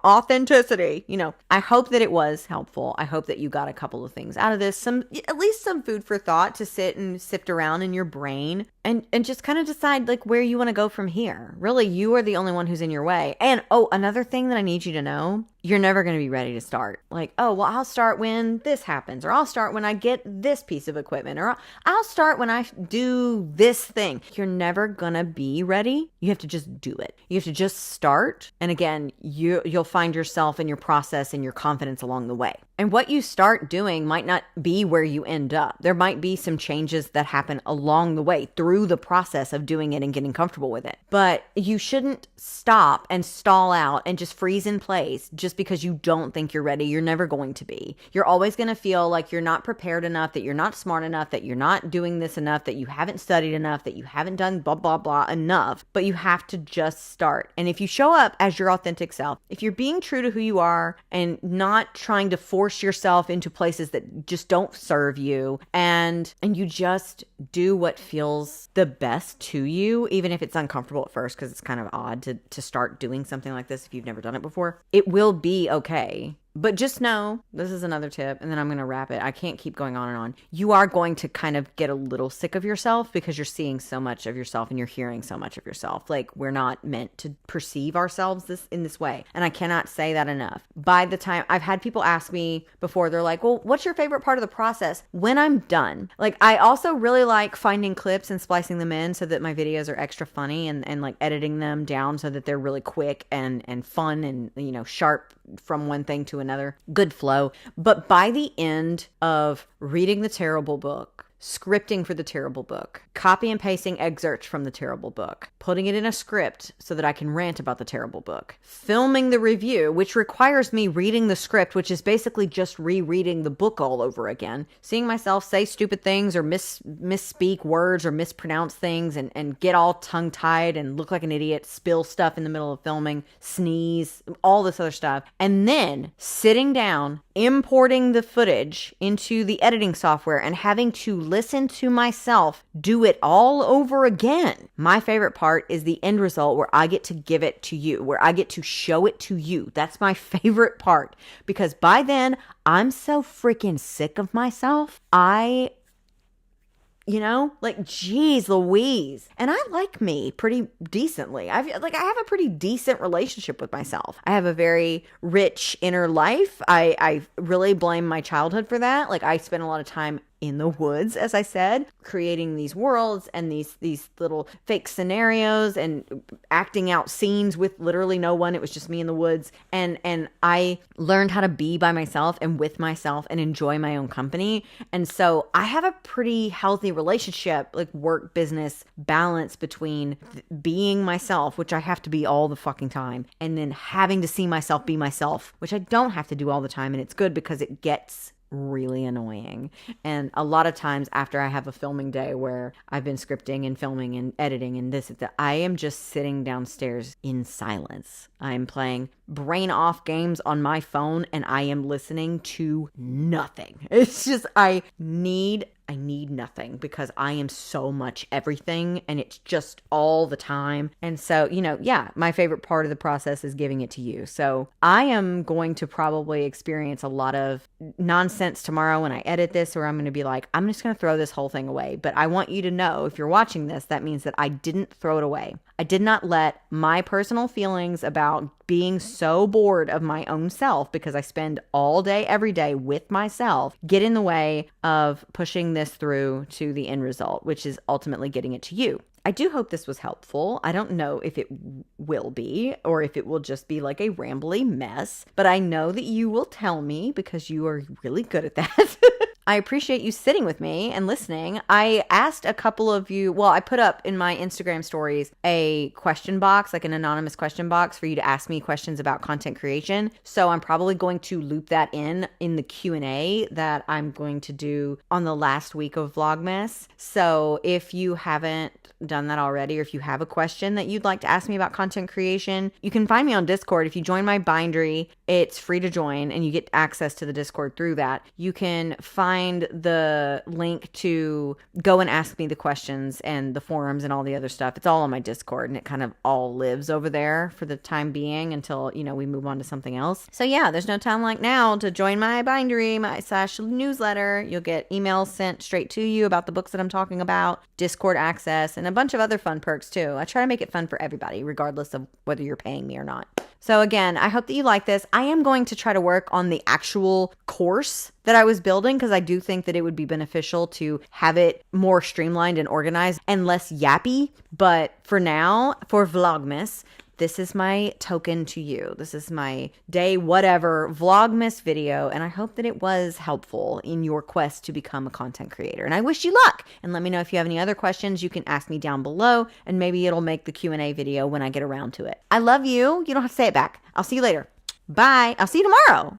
Speaker 1: Authenticity. I hope that it was helpful. I hope that you got a couple of things out of this. At least some food for thought to sit and sift around in your brain and just kind of decide where you want to go from here. Really, you are the only one who's in your way. And another thing that I need you to know, you're never going to be ready to start. I'll start when this happens, or I'll start when I get this piece of equipment, or I'll start when I do this thing. You're never going to be ready. You have to just do it. You have to just start. And again, you'll find yourself and your process and your confidence along the way. And what you start doing might not be where you end up. There might be some changes that happen along the way through the process of doing it and getting comfortable with it. But you shouldn't stop and stall out and just freeze in place just because you don't think you're ready. You're never going to be. You're always going to feel like you're not prepared enough, that you're not smart enough, that you're not doing this enough, that you haven't studied enough, that you haven't done blah, blah, blah enough. But you have to just start. And if you show up as your authentic self, if you're being true to who you are and not trying to force yourself into places that just don't serve you, and you just do what feels the best to you, even if it's uncomfortable at first, because it's kind of odd to start doing something like this if you've never done it before, it will be okay. But just know, this is another tip, and then I'm going to wrap it. I can't keep going on and on. You are going to kind of get a little sick of yourself because you're seeing so much of yourself and you're hearing so much of yourself. Like, we're not meant to perceive ourselves in this way. And I cannot say that enough. By the time I've had people ask me before, they're like, well, what's your favorite part of the process? When I'm done. Like, I also really like finding clips and splicing them in so that my videos are extra funny, and like editing them down so that they're really quick and fun and, you know, sharp from one thing to another. Good flow. But by the end of reading the terrible book, scripting for the terrible book, copy and pasting excerpts from the terrible book, putting it in a script so that I can rant about the terrible book, filming the review, which requires me reading the script, which is basically just rereading the book all over again, seeing myself say stupid things or misspeak words or mispronounce things and get all tongue-tied and look like an idiot, spill stuff in the middle of filming, sneeze, all this other stuff, and then sitting down, importing the footage into the editing software and having to listen to myself do it all over again. My favorite part is the end result where I get to give it to you, where I get to show it to you. That's my favorite part, because by then I'm so freaking sick of myself. You know, like, geez Louise. And I like me pretty decently. I have a pretty decent relationship with myself. I have a very rich inner life. I really blame my childhood for that. Like, I spent a lot of time in the woods, as I said, creating these worlds and these little fake scenarios and acting out scenes with literally no one. It was just me in the woods. And I learned how to be by myself and with myself and enjoy my own company. And so I have a pretty healthy relationship, like work business balance between being myself, which I have to be all the fucking time, and then having to see myself be myself, which I don't have to do all the time. And it's good because it gets really annoying. And a lot of times after I have a filming day where I've been scripting and filming and editing and this and that, I am just sitting downstairs in silence. I'm playing brain off games on my phone and I am listening to nothing. It's just, I need nothing because I am so much everything and it's just all the time. And so, you know, yeah, my favorite part of the process is giving it to you. So I am going to probably experience a lot of nonsense tomorrow when I edit this, or I'm going to be like, I'm just going to throw this whole thing away. But I want you to know, if you're watching this, that means that I didn't throw it away. I did not let my personal feelings about being so bored of my own self, because I spend all day, every day with myself, get in the way of pushing this through to the end result, which is ultimately getting it to you. I do hope this was helpful. I don't know if it will be, or if it will just be like a rambly mess, but I know that you will tell me because you are really good at that. I appreciate you sitting with me and listening. I asked a couple of you, well, I put up in my Instagram stories a question box, like an anonymous question box for you to ask me questions about content creation. So I'm probably going to loop that in the Q&A that I'm going to do on the last week of Vlogmas. So if you haven't done that already, or if you have a question that you'd like to ask me about content creation, you can find me on Discord. If you join my bindery, it's free to join and you get access to the Discord through that. You can find the link to go and ask me the questions and the forums and all the other stuff. It's all on my Discord and it kind of all lives over there for the time being until, you know, we move on to something else. So yeah, there's no time like now to join my bindery, my /newsletter. You'll get emails sent straight to you about the books that I'm talking about, Discord access, and a bunch of other fun perks too. I try to make it fun for everybody, regardless of whether you're paying me or not. So again, I hope that you like this. I am going to try to work on the actual course that I was building, because I do think that it would be beneficial to have it more streamlined and organized and less yappy. But for now, for Vlogmas, this is my token to you. This is my day whatever Vlogmas video, and I hope that it was helpful in your quest to become a content creator. And I wish you luck. And let me know if you have any other questions. You can ask me down below, and maybe it'll make the Q&A video when I get around to it. I love you. You don't have to say it back. I'll see you later. Bye. I'll see you tomorrow.